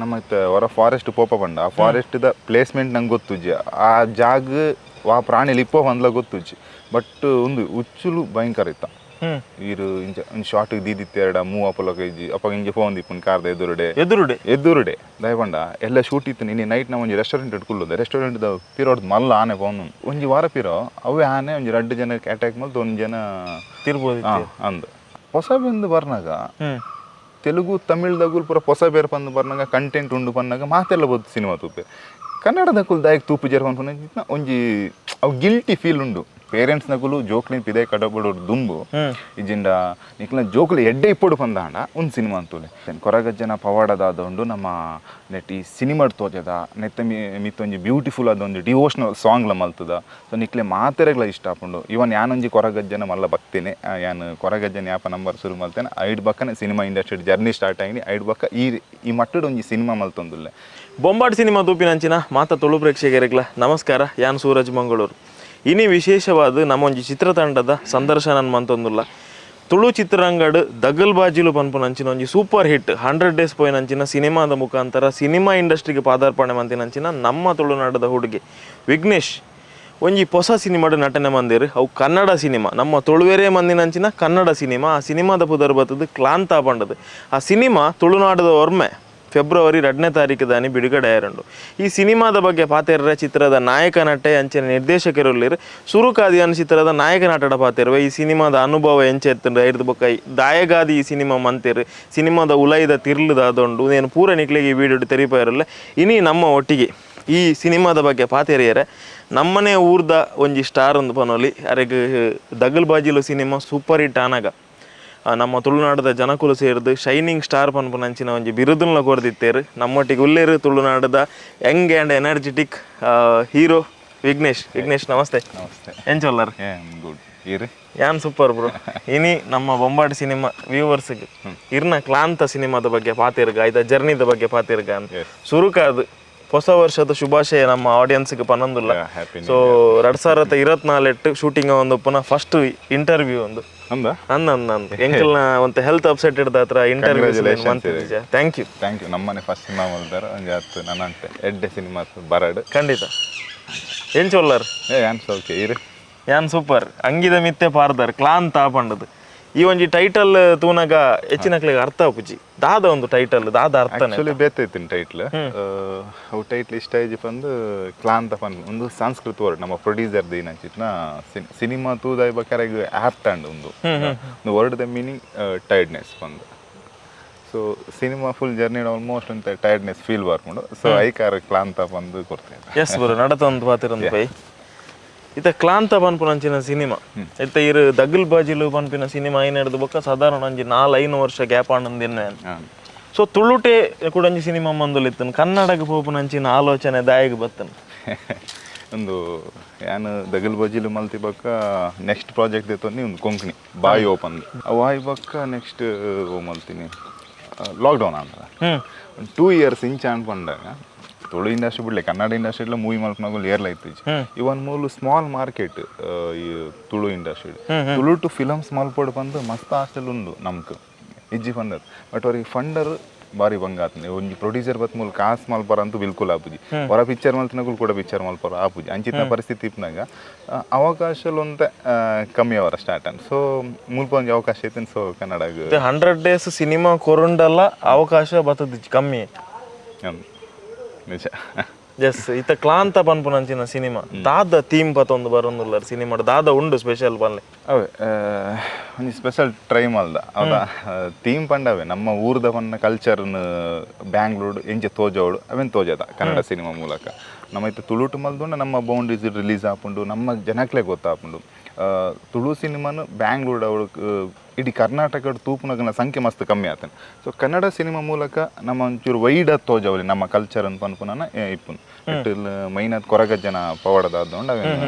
ನಮ್ಮತ್ತೆ ಹೊರ ಫಾರೆಸ್ಟ್ ಪೋಪ ಬಂಡ ಆ ಫಾರೆಸ್ಟ್ದ ಪ್ಲೇಸ್ಮೆಂಟ್ ನಂಗೆ ಗೊತ್ತುಜ್ಜಿ ಆ ಜಾಗ ಆ ಪ್ರಾಣಿಲಿ ಇಪ್ಪೋ ಹೊಂದ್ಲ ಗೊತ್ತುಜ್ಜಿ ಬಟ್ ಒಂದು ಉಚ್ಚುಲು ಭಯಂಕರ ಇತ್ತ ಈರು ಇಂಚ ಒಂದು ಶಾರ್ಟ್ ದೀದಿತ್ತೆ ಎರಡ ಮೂವ್ ಅಪಲ ಕೈಜಿ ಅಪ್ಪ ಇಂಜೆ ಫೋನ್ ದಿಪ್ಪನ್ ಕಾರ್ದ ಎದುರುಡೆ ದಯಪಂಡ ಎಲ್ಲ ಶೂಟ್ ಇತ್ತು ನಿನ್ನೆ ನೈಟ್ ನಾ ಒಂಜಿ ರೆಸ್ಟೋರೆಂಟ್ ಇಟ್ಕೊಳ್ಳೋದು ರೆಸ್ಟೋರೆಂಟ್ದ ಪಿರೋಡ್ ಮಲ್ಲ ಆನೆ ಫೋನ್ ಒಂಜಿ ವಾರ ಪಿರೋ ಅವೇ ಆನೆ ಒಂಜಿ 2 ಜನಕ್ಕೆ ಅಟ್ಯಾಕ್ ಮಾಡ್ದು 1 ಜನ ತಿರ್ಬೋದು ಅಂದು ಹೊಸ ಬಂದು ಬರ್ನಾಗ ತೆಲುಗು ತಮಿಳ್ದಾಗು ಪೂರ ಹೊಸ ಬೇರೆ ಪಂದು ಬರ್ನಾಗ ಕಂಟೆಂಟ್ ಉಂಡು ಪನ್ನಾಗ ಮಾತೆಲ್ಲ ಬೋದು ಸಿನಿಮಾ ತೂಪೆ ಕನ್ನಡದಕ್ಕೂ ದಾಯಕ್ ತೂಪು ಜರ್ಕೊಂಡು ಪನ್ನ ಒಂಜಿ ಅವು ಗಿಲ್ಟಿ ಫೀಲ್ ಉಂಡು ಪೇರೆಂಟ್ಸ್ನಗುಲು ಜೋಕ್ಲಿನ ಪಿದೆ ಕಡಬಡೋರು ದುಂಬು ಇಜಿಂದ ನಿಕ್ಲ ಜೋಕ್ಲು ಎಡ್ಡೆ ಇಪ್ಪಡು ಪಂದಾಂಡ ಒಂದು ಸಿನಿಮಾ ಅಂತೂಲೆ ಕೊರಗಜ್ಜನ ಪವಾಡದಾದ ಉಂಡು ನಮ್ಮ ನೆಟ್ ಈ ಸಿನಿಮಾಡ್ ತೋಜದ ನೆತ್ತ ಮಿತ್ತೊಂಜಿ ಬ್ಯೂಟಿಫುಲ್ ಅದೊಂದು ಡಿವೋಷನಲ್ ಸಾಂಗ್ಲ ಮಲ್ತದ ಸೊ ನಿಕ್ಲೆ ಮಾತೆರೆಗ್ಲ ಇಷ್ಟ ಆಪುಂಡು ಇವನ್ ಯಾನೊಂಜಿ ಕೊರಗಜ್ಜನ ಮಲ್ಲ ಬರ್ತೇನೆ ಯಾನು ಕೊರಗಜ್ಜನ ಯಾಪ ನಂಬರ್ ಶುರು ಮಲ್ತೇನೆ ಐಡ್ ಬಕ್ಕನೆ ಸಿನಿಮಾ ಇಂಡಸ್ಟ್ರಿ ಜರ್ನಿ ಸ್ಟಾರ್ಟ್ ಆಗಿ ಐಡ್ ಬಕ್ಕ ಈ ಮಟ್ಟದ ಒಂಜಿ ಸಿನಿಮಾ ಮಲ್ತೊಂದುಲ್ಲೆ ಬೊಂಬಾಟ್ ಸಿನಿಮಾ ತೂಪಿನಂಚಿನ ಮಾತ ತುಳು ಪ್ರೇಕ್ಷಕರಿಗ್ಲ ನಮಸ್ಕಾರ ಯಾನ್ ಸೂರಜ್ ಮಂಗಳೂರು ಇನಿ ವಿಶೇಷವಾದ ನಮ್ಮೊಂಜಿ ಚಿತ್ರತಂಡದ ಸಂದರ್ಶನ ಮಂತೊಂದುಲ್ಲ ತುಳು ಚಿತ್ರರಂಗಡ್ ದಗಲ್ಬಾಜಿಲು ಪನ್ಪುನಂಚಿನ ಒಂಜಿ ಸೂಪರ್ ಹಿಟ್ 100 days ಪೋಯಿನಂಚಿನ ಸಿನಿಮಾದ ಮುಖಾಂತರ ಸಿನಿಮಾ ಇಂಡಸ್ಟ್ರಿಗೆ ಪಾದಾರ್ಪಣೆ ಮಂತಿನಂಚಿನ ನಮ್ಮ ತುಳುನಾಡದ ಹುಡುಗಿ ವಿಘ್ನೇಶ್ ಒಂಜಿ ಹೊಸ ಸಿನಿಮಾಡ್ ನಟನೆ ಮಂದಿರು ಅವು ಕನ್ನಡ ಸಿನಿಮಾ ನಮ್ಮ ತುಳುವೆರೆ ಮಂದಿನಂಚಿನ ಕನ್ನಡ ಸಿನಿಮಾ ಆ ಸಿನಿಮಾದ ಪುದರ್ ಬತ್ತದು ಕ್ಲಾಂತ ಪಂಡದು ಆ ಸಿನಿಮಾ ತುಳುನಾಡದ ಒರ್ಮೆ ಫೆಬ್ರವರಿ 2ನೇ ತಾರೀಕು ದಾನಿ ಬಿಡುಗಡೆ ಆಯರಂಡು ಈ ಸಿನಿಮಾದ ಬಗ್ಗೆ ಪಾತೆರ್ರೆ ಚಿತ್ರದ ನಾಯಕ ನಟೆ ಅಂಚೆ ನಿರ್ದೇಶಕರುಲ್ಲಿರು ಸುರುಕಾದಿಯನ್ ಚಿತ್ರದ ನಾಯಕ ನಟಡ ಪಾತೆರ್ವೆ ಈ ಸಿನಿಮಾದ ಅನುಭವ ಎಂಚೆ ಎತ್ತಂಡು ಐದು ಬೊಕ್ಕ ದಾಯಗಾದಿ ಈ ಸಿನಿಮಾ ಮಂತೇರು ಸಿನಿಮಾದ ಉಲೈದ ತಿರ್ಲುದ ಅದೊಂಡು నేను ಪೂರ ನಿಕ್ಲಿಗೆ ಈ ವಿಡಿಯೋ ತೆರಿಪಾಯಿರಲ್ಲ ಇನಿ ನಮ್ಮ ಒಟ್ಟಿಗೆ ಈ ಸಿನಿಮಾದ ಬಗ್ಗೆ ಪಾತೆರಿಯರೆ ನಮ್ಮನೆ ಊರ್ದ ಒಂಜಿ ಸ್ಟಾರ್ ಒಂದು ಪನೋಲಿ ಅರೆಗ್ ದಗಲ್ಬಾಜಿಲು ಸಿನಿಮಾ ಸೂಪರ್ ಹಿಟ್ ಆನಾಗ ನಮ್ಮ ತುಳುನಾಡದ ಜನಕುಲು ಸೇರಿದು ಶೈನಿಂಗ್ ಸ್ಟಾರ್ ಪನ್ಪುನಂಚಿನ ಒಂಜಿ ಬಿರುದುಲ್ನ ಕೊರ್ದಿತ್ತೇರು ನಮ್ಮೊಟ್ಟಿಗೆ ಉಲ್ಲೇರು ತುಳುನಾಡದ young and energetic hero Vignesh ನಮಸ್ತೆ ಎಂಚೊಲ್ಲರ್ ಯಾನ್ ಸೂಪರ್ ಬ್ರೋ ಇನಿ ನಮ್ಮ ಬೊಂಬಾಟ್ ಸಿನಿಮಾ ವ್ಯೂವರ್ಸ್ಗೆ ಇರ್ನ ಕ್ಲಾಂತ ಸಿನಿಮಾದ ಬಗ್ಗೆ ಪಾತಿರ್ಗ ಆಯ್ತಾ ಜರ್ನಿದ ಬಗ್ಗೆ ಪಾತಿರ್ಗ ಅಂತ ಸುರುಕಾದು ಹೊಸ ವರ್ಷದ ಶುಭಾಶಯ ನಮ್ಮ ಆಡಿಯನ್ಸ್ಗೆ ಪನ್ನೊಂದುಲ್ಲ ಸೊ 2024 ಶೂಟಿಂಗ್ ಒಂದು ಪುನಃ ಫಸ್ಟ್ ಇಂಟರ್ವ್ಯೂ ಒಂದು ಅಂದ ಎಂಕಲ್ನ ಒಂದು ಹೆಲ್ತ್ ಅಪ್ಸೆಟ್ ಇಡ್ದ ಹತ್ರ ಇಂಟರ್ವ್ಯೂ ಥ್ಯಾಂಕ್ ಯು ನಮ್ಮನೆ ಫಸ್ಟ್ ಸಿನಿಮಾ ಮಲ್ದಾರ ಒಂಜಿ ಹತ್ತು ನನ್ನಂತೆ ಎಡ್ಡೆ ಸಿನಿಮಾ ಬರಡ್ ಖಂಡಿತ ಏನ್ ಚೊಲ್ಲರ್ ಯಾನ್ ಸೌಖ್ಯ ಇರು ಯಾನ್ ಸೂಪರ್ ಅಂಗಿದ ಮಿತ್ತೆ ಪಾರ್ದರ್ ಕ್ಲಾಂತ ಪಂಡದು ಈ ಒಂಜಿ ಟೈಟಲ್ ತೂನಗ ಹೆಚ್ಚಿನಕ್ಲಿಗೆ ಅರ್ಥ ಪುಜಿ ದಾದ ಒಂದು ಟೈಟಲ್ ದಾದ ಅರ್ಥ ಆಕ್ಚುಲಿ ಬೇತೈತಿನ ಟೈಟ್ಲ್ ಅವು ಟೈಟ್ಲ್ ಇಷ್ಟ ಆಯ್ತು ಬಂದು ಕ್ಲಾಂತ ಪನ್ ಒಂದು ಸಂಸ್ಕೃತ ವರ್ಡ್ ನಮ್ಮ ಪ್ರೊಡ್ಯೂಸರ್ ದಿನಚಿತ್ನ ಸಿನಿಮಾ ತೂದಾಯ ಬೇಕಾರೆ ಆಪ್ಟ್ ಅಂಡ್ ಒಂದು ವರ್ಡ್ ದ ಮೀನಿಂಗ್ ಟೈರ್ಡ್ನೆಸ್ ಬಂದು so cinema full journey almost ಅಂತ ಟೈರ್ಡ್ನೆಸ್ ಫೀಲ್ ಬರ್ಕೊಂಡು ಸೊ ಐಕಾರ ಕ್ಲಾಂತ ಬಂದು ಕೊಡ್ತೇವೆ ಎಸ್ ಬರು ನಡತೊಂದು ಪಾತಿರೊಂದು ಪೈ ಇತ್ತ ಕ್ಲಾಂತ ಪನ್ಪುನಂಚಿನ ಸಿನಿಮಾ ಇತ್ತ ಇರು ದಗಲ್ಬಾಜಿಲು ಪನ್ಪಿನ ಸಿನಿಮಾ ಏನು ಹಿಡಿದು ಬೊಕ್ಕ ಸಾಧಾರಣ ಒಂಜಿ 4-5 ವರ್ಷ ಗ್ಯಾಪ್ ಆನಂದಿನ ಸೊ ತುಳುಟೆ ಕೂಡ ಒಂಜಿ ಸಿನಿಮಾ ಮಂದುಲಿತ್ತನು ಕನ್ನಡಕ್ಕೆ ಪೋಪುನಂಚಿನ ಆಲೋಚನೆ ದಾಯಿಗೆ ಬತ್ತನು ಒಂದು ಏನು ದಗಲ್ಬಾಜಿಲು ಮಲ್ತಿ ಬಕ್ಕ ನೆಕ್ಸ್ಟ್ ಪ್ರಾಜೆಕ್ಟ್ ಇತ್ತು ಒಂದು ಕೊಂಕಣಿ ಬಾಯಿ ಓಪನ್ ಅವಾಯಿ ಬಕ್ಕ ನೆಕ್ಸ್ಟ್ ಮಲ್ತೀನಿ ಲಾಕ್ಡೌನ್ ಅಂತ 2 years ಇಂಚ ಅನ್ಕೊಂಡಾಗ ತುಳು ಇಂಡಸ್ಟ್ರಿ ಬಿಡ್ಲಿ ಕನ್ನಡ ಇಂಡಸ್ಟ್ರಿ ಮೂವಿ ಮಲ್ಪನಾಗಲು ಏರ್ಲ ಇತ್ತು ಇವನ್ ಮೂಲು ಸ್ಮಾಲ್ ಮಾರ್ಕೆಟ್ ಈ Tulu industry Tulu to films ಮಲ್ಪಡು ಬಂದು ಮಸ್ತ್ ಹಾಸ್ಟೆಲ್ ಉಂಡು ನಮ್ಗೆ ಇಜ್ಜಿ ಫಂಡರ್ ಬಟ್ ಅವ್ರಿಗೆ ಫಂಡರ್ ಬಾರಿ ಬಂಗಾತ್ನೆ ಒಂಜಿ ಪ್ರೊಡ್ಯೂಸರ್ ಬತ್ ಮೂಲ ಕಾಸ್ ಮಲ್ಪರ ಅಂತೂ ಬಿಲ್ಕುಲ್ ಆಪುಜಿ ಹೊರ ಪಿಕ್ಚರ್ ಮಲ್ತಿನಾಗಲು ಕೂಡ ಪಿಕ್ಚರ್ ಮಲ್ಪರ ಆಪುಜಿ ಅಂಚಿನ ಪರಿಸ್ಥಿತಿ ಇಪ್ಪನಾಗ ಅವಕಾಶಲು ಒಂತೆ ಕಮ್ಮಿ ಅವರ ಸ್ಟಾರ್ಟ್ ಅನ್ ಸೊ ಮುಲ್ಪ ಒಂಜಿ ಅವಕಾಶ ಐತೆ ಸೊ ಕನ್ನಡಗೆ 100 days ಸಿನಿಮಾ ಕೊರುಂಡಲ್ಲ ಅವಕಾಶ ಬರ್ತದ ಕಮ್ಮಿ ನಿಜ ಎಸ್ ಇತ್ತ ಕ್ಲಾಂತ ಪನ್ಪುನಂಚಿನ ಸಿನಿಮಾ ದಾದ ಥೀಮ್ ಪತ್ತೊಂದು ಬರೋದಿಲ್ಲ ಸಿನಿಮಾ ದಾದ ಉಂಡು ಸ್ಪೆಷಲ್ ಪನ್ಲೆ ಅವೇ ಒಂಜಿ ಸ್ಪೆಷಲ್ ಟ್ರೈ ಮಲ್ದ ಅವದ ಥೀಮ್ ಪಂಡವೆ ನಮ್ಮ ಊರ್ದ ಪನ್ನ ಕಲ್ಚರ್ನ ಬ್ಯಾಂಗ್ಳೂರ್ ಎಂಚೆ ತೋಜೋಡು ಅವೇನು ತೋಜದ ಕನ್ನಡ ಸಿನಿಮಾ ಮೂಲಕ ನಮ್ಮ ಇತ್ತ ತುಳುಟು ಮಲ್ದುಂಡು ನಮ್ಮ ಬೌಂಡ್ರೀಸ್ ರಿಲೀಸ್ ಆಪುಂಡು ನಮ್ಮ ಜನಕ್ಲೆ ಗೊತ್ತಾಪುಂಡು ತುಳು ಸಿನಿಮಾನು ಬ್ಯಾಂಗ್ಳೂರ್ ಅವಳು ಇಡೀ ಕರ್ನಾಟಕದ ತೂಪುನಗನ ಸಂಖ್ಯೆ ಮಸ್ತ್ ಕಮ್ಮಿ ಆತನ ಸೊ ಕನ್ನಡ ಸಿನಿಮಾ ಮೂಲಕ ನಮ್ಮ ಒಂಚೂರು ವೈಡ್ ತೋಜವಲಿ ನಮ್ಮ ಕಲ್ಚರ್ ಅಂತ ಪನ್ಪುನ ಇಪ್ಪುನ್ ಇಟ್ಟಿಲ್ ಮೈನದ್ ಕೊರಗಜ್ಜನ ಪವಾಡದಾದ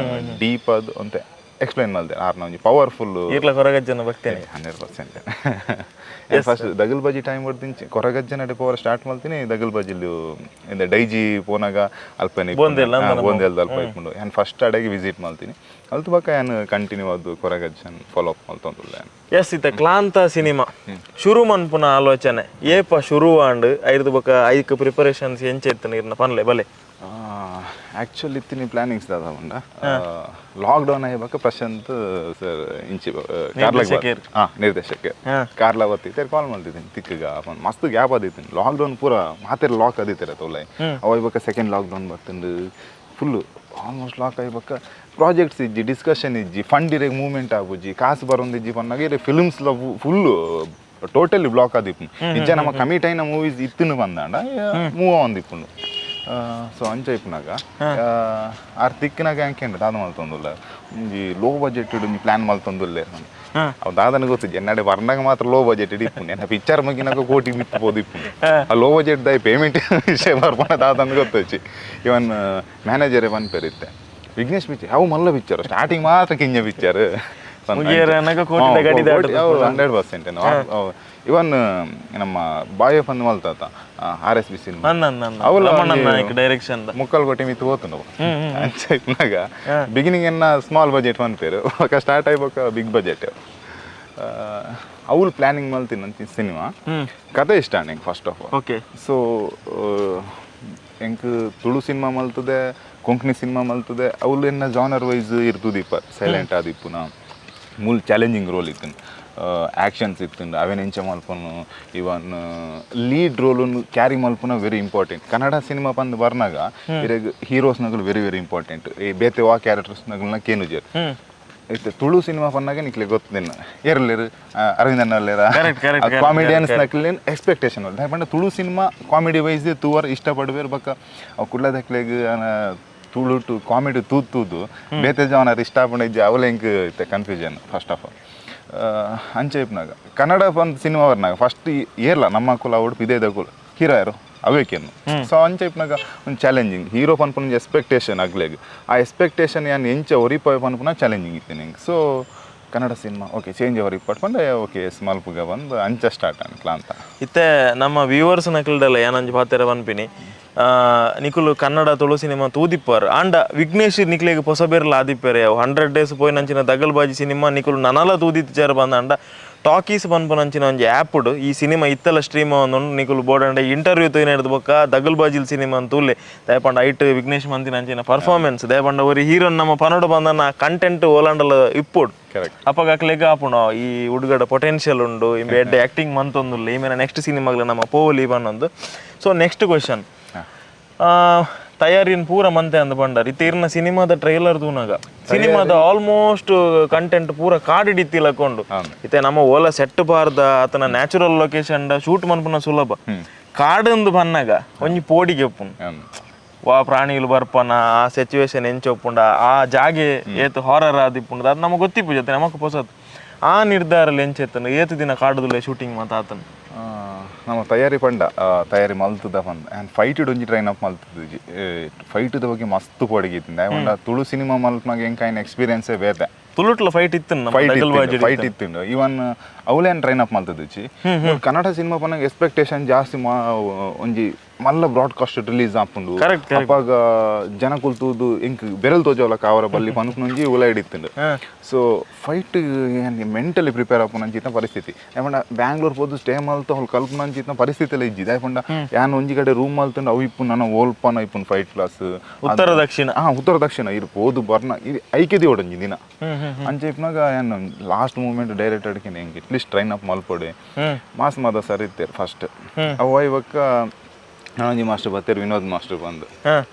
ಡೀಪ್ ಅದು ಅಂತ ಎಕ್ಸ್ಪ್ಲೈನ್ ಮಾಡಿದೆ ಆರ್ನ ಒಂಜಿ ಪವರ್ಫುಲ್ ಕೊರಗಜ್ಜನ ಬರ್ತೇನೆ 100% ಫಸ್ಟ್ ದಗಲ್ಬಾಜಿ ಟೈಮ್ ಬರ್ತೀನಿ ಕೊರಗಜ್ಜನ ಪವರ್ ಸ್ಟಾರ್ಟ್ ಮಾಡ್ತೀನಿ ದಗಲ್ಬಾಜಿಲು ಇಂದ ಡೈಜಿ ಪೋನಾಗ ಅಲ್ಪನೆ ಬೋಂದೆಲ್ದ ಅಲ್ಪ ಇಟ್ಕೊಂಡು ನಾನು ಫಸ್ಟ್ ಅಡೆಗೆ ವಿಸಿಟ್ ಮಾಡ್ತೀನಿ ಅಲ್ತು ಬಕ್ಕ ಏನು ಕಂಟಿನ್ಯೂ ಅದು ಕೊರಗಜ್ಜನ್ ಫಾಲೋ ಅಪ್ ಮಲ್ತೊಂದುಲ್ಲ ಎಸ್ ಇತ್ತೆ ಕ್ಲಾಂತ ಸಿನಿಮಾ ಶುರು ಮನ್ಪುನ ಆಲೋಚನೆ ಏಪ ಶುರು ಆಂಡ್ ಐದು ಬಕ್ಕ ಐಕ್ ಪ್ರಿಪರೇಷನ್ಸ್ ಎಂಚ ಇತ್ತು ನೀರ್ನ ಪನ್ಲೆ ಬಲೆ ಆ್ಯಕ್ಚುಲಿ ಇತ್ತಿನ ಪ್ಲಾನಿಂಗ್ಸ್ ದಾದ ಉಂಡ ಲಾಕ್ಡೌನ್ ಆಯ್ಬಕ್ಕ ಪ್ರಶಾಂತ್ ಸರ್ ಇಂಚಿ ನಿರ್ದೇಶಕ ಕಾರ್ಲ ಬತ್ತಿತ್ತೆ ಕಾಲ್ ಮಾಡ್ತಿದ್ದೀನಿ ತಿಕ್ಕಗ ಮಸ್ತ್ ಗ್ಯಾಪ್ ಆದಿತ್ತೀನಿ ಲಾಕ್ಡೌನ್ ಪೂರ ಮಾತೆರ ಲಾಕ್ ಆದಿತ್ತಾರೆ ತೊಲೆ ಅವಾಯ್ಬಕ್ಕ ಸೆಕೆಂಡ್ ಲಾಕ್ಡೌನ್ ಬರ್ತಂಡು ಫುಲ್ಲು ಆಲ್ಮೋಸ್ಟ್ ಲಾಕ್ ಆಯ್ಬಕ್ಕ ಪ್ರಾಜೆಕ್ಟ್ಸ್ ಇಜ್ಜಿ ಡಿಸ್ಕಷನ್ ಇಜ್ಜಿ ಫಂಡ್ ಇರೇಗ ಮೂವ್ಮೆಂಟ್ ಆಗುಜ್ಜಿ ಕಾಸು ಬರೋಂದಿಜ್ಜಿ ಪನ್ನಾಗ ಇರೇ ಫಿಲ್ಮ್ಸ್ಲ ಫುಲ್ಲು ಟೋಟಲಿ ಬ್ಲಾಕ್ ಆದಿಪ್ಪು ಇಜ್ಜ ನಮ್ಮ ಕಮಿಟ್ అయిన ಮೂವೀಸ್ ಇತ್ತಿನ ಬಂದಾಂಡ ಮೂವ್ ಆಂದಿಪ್ಪುಂಡು ಸೊ ಅಂಚ ಇಪ್ಪನಾಗ ಆರ್ ತಿಕ್ಕಿನಾಗ ಹೆಂಗೆ ದಾದ ಮಲ್ತೊಂದುಲ್ಲ ಈ ಲೋ ಬಜೆಟ್ ಇಡು ಪ್ಲಾನ್ ಮಲ್ತೊಂದುಲ್ಲೇ ಅವ್ ದಾದನ ಗೊತ್ತಿದ್ದೆ ಎನ್ನಡೆ ಬರ್ನಾಗ ಮಾತ್ರ ಲೋ ಬಜೆಟ್ ಇಡಿಪ್ಪುಂಡು ಎನ್ನ ಪಿಕ್ಚರ್ ಮಗಿನಾಗ ಕೋಟಿ ಮಿತ್ತಬೋದು ಇಪ್ಪುಂಡು ಆ ಲೋ ಬಜೆಟ್ ದಾಯಿ ಪೇಮೆಂಟ್ ವಿಷಯ ಬರ್ಪಣ ದಾದನ ಗೊತ್ತಚ್ಚಿ ಇವನ್ ಮ್ಯಾನೇಜರೇ ಬಂದ್ಪೇರಿತ್ತೆ ವಿಘ್ನೇಶ್ ಪಿಕ್ಚರ್ ಅವು ಮಲ್ಲ ಪಿಕ್ಚರ್ ಸ್ಟಾರ್ಟಿಂಗ್ ಮಾತ್ರ ಕಿಂಜ ಪಿಕ್ಚರ್ 100% ಇವನ್ ನಮ್ಮ ಬಾಯ್ ಫಂದ್ ಮಲ್ತಾತ RSB ಸಿನಿಮಾ ಡೈರೆಕ್ಷನ್ ಮುಕ್ಕಲ್ ಕೊಟ್ಟಿ ಮಿತ್ತು ಹೋತು ನಾವು ಅಂಚಾಗ ಬಿಗಿನಿಂಗ್ ಎನ್ನ ಸ್ಮಾಲ್ ಬಜೆಟ್ ಪನ್ಪೇರು ಅಕ್ಕ ಸ್ಟಾರ್ಟ್ ಆಯ್ಬೇಕ ಬಿಗ್ ಬಜೆಟ್ ಅವ್ಳು ಪ್ಲಾನಿಂಗ್ ಮಲ್ತಿನಂತ ಸಿನಿಮಾ ಕತೆ ಇಷ್ಟ ನಂಗೆ first of all okay so ಎಂಕ್ ತುಳು ಸಿನಿಮಾ ಮಲ್ತದೆ ಕೊಂಕಣಿ ಸಿನಿಮಾ ಮಲ್ತದೆ ಅವ್ಳು ಎನ್ನ ಜಾನರ್ ವೈಸ್ ಇರ್ತದಿಪ್ಪ ಸೈಲೆಂಟ್ ಆದಿಪ್ಪು ನಾ ಮೂಲ್ ಚಾಲೆಂಜಿಂಗ್ ರೋಲ್ ಇತ್ತು ಆ್ಯಕ್ಷನ್ಸ್ ಇತ್ತು ಅವೇನು ಎಂಚ ಮಲ್ಪನು ಇವನ್ ಲೀಡ್ ರೋಲನ್ನು ಕ್ಯಾರಿ ಮಲ್ಪನ ವೆರಿ ಇಂಪಾರ್ಟೆಂಟ್ ಕನ್ನಡ ಸಿನಿಮಾ ಬಂದು ಬರ್ನಾಗ ಇರಾಗ ಹೀರೋಸ್ನಗಳು ವೆರಿ ವೆರಿ ಇಂಪಾರ್ಟೆಂಟ್ ಈ ಬೇತೆವಾ ಕ್ಯಾರೆಕ್ಟರ್ಸ್ನಗಳನ್ನ ಕೇನುಜರ್ ಇತ್ತು ತುಳು ಸಿನಿಮಾ ಬಂದಾಗ ನಿಕ್ಲೆ ಗೊತ್ತೇನು ಏರ್ಲೇರು ಅರವಿಂದ್ ಅನ್ನಲ್ಲೇರ ಕಾಮಿಡಿಯನ್ಸ್ ನಕ್ಲೇನು ಎಕ್ಸ್ಪೆಕ್ಟೇಷನ್ ಬಂಡ ತುಳು ಸಿನಿಮಾ ಕಾಮಿಡಿ ವೈಸ್ ತೂವರ್ ಇಷ್ಟಪಡ್ಬೇರು ಬಕ್ಕ ಅವು ಕುಳ್ಳದಕ್ಲೆಗ್ ತುಳು ಟು ಕಾಮಿಡಿ ತೂದು ಬೇತೆ ಅವನಾರು ಇಷ್ಟಪಡಿದ್ದೆ ಅವಲ ಹೆಂಗೆ ಇತ್ತೆ ಕನ್ಫ್ಯೂಷನ್ ಫಸ್ಟ್ ಆಫ್ ಆಲ್ ಅಂಚೆಪ್ನಾಗ ಕನ್ನಡ ಬಂದು ಸಿನಿಮಾ ಬರ್ನಾಗ ಫಸ್ಟ್ ಏರ್ಲ ನಮ್ಮ ಕುಲ ಉಡುಪು ಇದೇ ಕುಲ ಹೀರೋ ಯಾರು ಅವೇಕೇನು ಸೊ ಅಂಚೆಪ್ನಾಗ ಒಂದು ಚಾಲೆಂಜಿಂಗ್ ಹೀರೋ ಪನ್ಪುನ ಎಕ್ಸ್ಪೆಕ್ಟೇಷನ್ ಆಗ್ಲೇಗ ಆ ಎಕ್ಸ್ಪೆಕ್ಟೇಷನ್ ಏನು ಎಂಚ ಒರಿಪಾಯ್ ಪನ್ಪುನ ಚಾಲೆಂಜಿಂಗ್ ಇತ್ತು ನಿಂಗೆ so Kannada cinema okay change ಅವ್ರಿಗೆ ಪಟ್ಕೊಂಡು ಓಕೆ ಸ್ಮಲ್ಪುಗ ಬಂದು ಅಂಚ ಸ್ಟಾರ್ಟ್ ಕ್ಲಾಂತ ಇತ್ತೆ ನಮ್ಮ ವ್ಯೂವರ್ಸ್ ನಕಲ್ದಲ್ಲ ಏನಂಜು ಪಾತೆರ ಪನ್ಪಿನಿ ನಿಕುಲು ಕನ್ನಡ ತುಳು ಸಿನಿಮಾ ತೂದಿಪ್ಪರ್ ಆಂಡ ವಿಘ್ನೇಶ್ ನಿಕ್ಲೆಗ್ ಹೊಸಬೇರ್ಲ ಆದಿಪ್ಪರೆ 100 days ಪೋಯ್ ನಂಚಿನ ದಗಲ್ಬಾಜಿ ಸಿನಿಮಾ ನಿಕುಲು ನನಲ ತೂದಿತ್ತಾರ ಬಂದ ಟಾಕೀಸ್ ಪನ್ಪುನಂಚಿನ ಒಂಜಿ ಆ್ಯಪ್ಡ್ ಈ ಸಿನಿಮಾ ಇತ್ತಲ ಸ್ಟ್ರೀಮ್ ಒಂದು ನಿಕುಲು ಬೋರ್ಡ್ ಇಂಟರ್ವ್ಯೂ ತೊಯ್ನಡ್ದು ಬೊಕ್ಕ ದಗಲ್ಬಾಜಿಲ್ ಸಿನಿಮಾ ತೂಲೆ ದಯಪಂಡ ಐಟ್ ವಿಘ್ನೇಶ್ ಮಂತಿನಂಚಿನ ಪರ್ಫಾರ್ಮೆನ್ಸ್ ದಯಪಂಡ ಒರಿ ಹೀರೋನ್ ನಮ್ಮ ಪನ್ನಡ ಬಂದನ ಕಂಟೆಂಟ್ ಓಲಾಂಡಲ ಇಪ್ಪುಡು ಅಪ್ಪಗ ಅಕ್ಲೆಗ್ ಆಪುಣ ಈ ಹುಡುಗಡ ಪೊಟೆನ್ಷಿಯಲ್ ಉಂಡು ಈ ಬೆಡ್ ಆ್ಯಕ್ಟಿಂಗ್ ಮಂತೊಂದುಲ್ಲ ಈ ಮೇಲೆ ನೆಕ್ಸ್ಟ್ ಸಿನಿಮಾಗ್ಲ ನಮ್ಮ ಪೋಲಿ ಬನ್ನೊಂದು ಸೊ ನೆಕ್ಸ್ಟ್ ಕ್ವೆಶನ್ ತಯಾರಿನ ಪೂರ ಮಂತೆ ಅಂದ ಬಂಡಾರ ಇತ್ತ ಸಿನಿಮಾದ ಟ್ರೈಲರ್ ತೂನಾಗ ಸಿನಿಮಾದ ಆಲ್ಮೋಸ್ಟ್ ಕಂಟೆಂಟ್ ಪೂರ ಕಾಡಿಡಿತ್ತಿಲಕೊಂಡು ಇತ್ತೆ ನಮ್ಮ ಓಲ ಸೆಟ್ ಬಾರ್ದ ಆತನ ನ್ಯಾಚುರಲ್ ಲೊಕೇಶನ್ ಶೂಟ್ ಮನ್ಪುನ ಸುಲಭ ಕಾಡಂದು ಬನ್ನಾಗ ಒಂಜಿ ಪೋಡಿಗೆ ಒಪ್ಪುನ್ ವಾ ಪ್ರಾಣಿಗಳು ಬರ್ಪನ ಆ ಸಿಚುವೇಶನ್ ಎಂಚೊಪ್ಪುಂಡ ಆ ಜಾಗೆ ಏತು ಹಾರರ್ ಆದಿಪ್ಪುಂಡ ಅದು ನಮಗೆ ಗೊತ್ತಿಪ್ಪು ಜೊತೆ ನಮಕ್ ಹೊಸದು ಆ ನಿರ್ಧಾರಲ್ಲಿ ಎಂಚೆತ್ತನು ಏತು ದಿನ ಕಾಡುದಿಲ್ಲ ಶೂಟಿಂಗ್ ಮಾತ ಆತನ ನಮ್ಮ ತಯಾರಿ ಪಂಡ ತಯಾರಿ ಮಲ್ತದ ಪಂಡ ಆ್ಯಂಡ್ ಫೈಟ್ ಒಂಜಿ ಟ್ರೈನ್ ಅಪ್ ಮಲ್ತದ ಫೈಟದ ಬಗ್ಗೆ ಮಸ್ತ್ ಪೊಡಗಿತ್ತಿಂದ ಯಾಕಂಡ ತುಳು ಸಿನಿಮಾ ಮಲ್ಪನಾಗ ಹೆಂಗೆ ಎಕ್ಸ್ಪೀರಿಯನ್ಸೇ ಬೇರೆ ತುಳುಟ್ಲ ಫೈಟ್ ಇತ್ತು ಫೈಟ್ ಇತ್ತು ಇವನ್ ಅವಲೇನು ಟ್ರೈನ್ ಅಪ್ ಮಲ್ತದಚ್ಚಿ ಕನ್ನಡ ಸಿನಿಮಾ ಪನ್ನಾಗ ಎಕ್ಸ್ಪೆಕ್ಟೇಷನ್ ಜಾಸ್ತಿ ಒಂಜಿ ಮಲ್ಲ ಬ್ರಾಡ್ಕಾಸ್ಟ್ ರಿಲೀಸ್ ಆಪುಂಡು ಅಪ್ಪಾಗ ಜನ ಕುಲ್ತುದು ಇಂಕ್ ಬೆರಲ್ ತೋಜವಲಕ ಅವರ ಬಲ್ಲಿ ಪನ್ಪುನಂಜಿ ಉಲ ಹಿಡಿತ್ತುಂಡು ಸೊ ಫೈಟ್ ಮೆಂಟಲಿ ಪ್ರಿಪೇರ್ ಆಪುನಂಚಿನ ಪರಿಸ್ಥಿತಿ ಯಾಕಂಡ ಬ್ಯಾಂಗ್ಳೂರ್ ಹೋದು ಸ್ಟೇ ಮಲ್ತ ಅವ್ಳು ಕಲ್ಪನಂಚಿನ ಪರಿಸ್ಥಿತಿ ಇಜ್ಜಿದೆ ಯಾಕಂಡ ಯಾನ್ ಒಂಜಿ ಕಡೆ ರೂಮ್ ಮಲ್ತುಂಡು ಅವು ಇಪ್ಪು ನನ್ನ ಓಲ್ಪನ ಇಪ್ಪುನ್ ಫೈಟ್ ಕ್ಲಾಸ್ ಉತ್ತರ ದಕ್ಷಿಣ ಇರ್ಪು ಓದು ಬರ್ನ ಇದು ಐಕೆದಿ ಒಡಂಜಿ ದಿನ ಅಂಚೆ ಇಪ್ಪನಾಗ ಏನು ಲಾಸ್ಟ್ ಮೂಮೆಂಟ್ ಡೈರೆಕ್ಟ್ ಅಡ್ಕಿನ ಹೆಂಗೆ ಅಟ್ಲೀಸ್ಟ್ ಟ್ರೈನ್ ಅಪ್ ಮಲ್ಪೊಡೆ ಮಾಸ್ ಮಾದ ಸರ್ ಇತ್ತೇರು ಫಸ್ಟ್ ಅವ ಇವಕ್ಕ ನಾನೊಂಜಿ ಮಾಸ್ಟರ್ ಬತ್ತೇರು ವಿನೋದ್ ಮಾಸ್ಟರ್ ಬಂದು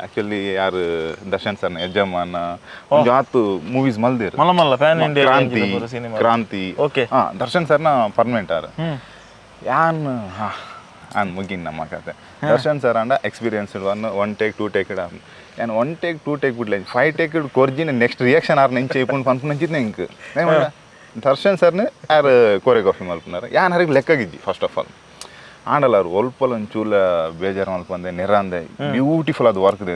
ಆಕ್ಚುಲಿ ಯಾರು ದರ್ಶನ್ ಸರ್ನ ಯಜಮಾನ ಒಂದು ಆತು ಮೂವೀಸ್ ಮಲ್ದೇರು ಕ್ರಾಂತಿ ದರ್ಶನ್ ಸರ್ನ ಪರ್ಮನೆಂಟ್ ಆರು ಯಾನ್ ಆನ್ ಮುಗಿನ್ ನಮ್ಮ ಕತೆ ದರ್ಶನ್ ಸರ್ ಅಂಡ ಎಕ್ಸ್ಪೀರಿಯನ್ಸ್ ಒನ್ ಟೇಕ್ 2 ಟೇಕ್ ಏನು 1 ಟೇಕ್ 2 ಟೇಕ್ ಬಿಡ್ಲಿ 5 ಟೇಕ್ ಕೊರ್ಜಿನ ನೆಕ್ಸ್ಟ್ ರಿಯಾಕ್ಷನ್ ಆರು ನೆಂಚೆ ಇಪ್ಪುಂಡು ಪನ್ಪುನಂಚಿದ್ನ ಇಂಕ್ ದರ್ಶನ್ ಸರ್ನ ಯಾರು ಕೋರಿಯೋಗ್ರಫಿ ಮಲ್ಪುನಾರ ಯಾನ್ ಹರಿಗೆ ಲೆಕ್ಕಾಗಿದ್ದಿ ಫಸ್ಟ್ ಆಫ್ ಆಲ್ ಆಂಡಲ್ಲ ಅವ್ರು ಒಲ್ಪಲ್ ಒಂಚೂಲ ಬೇಜಾರು ಮಲ್ಪಂದೆ ನೆರಂದೆ ಬ್ಯೂಟಿಫುಲ್ ಅದು ವರ್ಕ್ ಇದೆ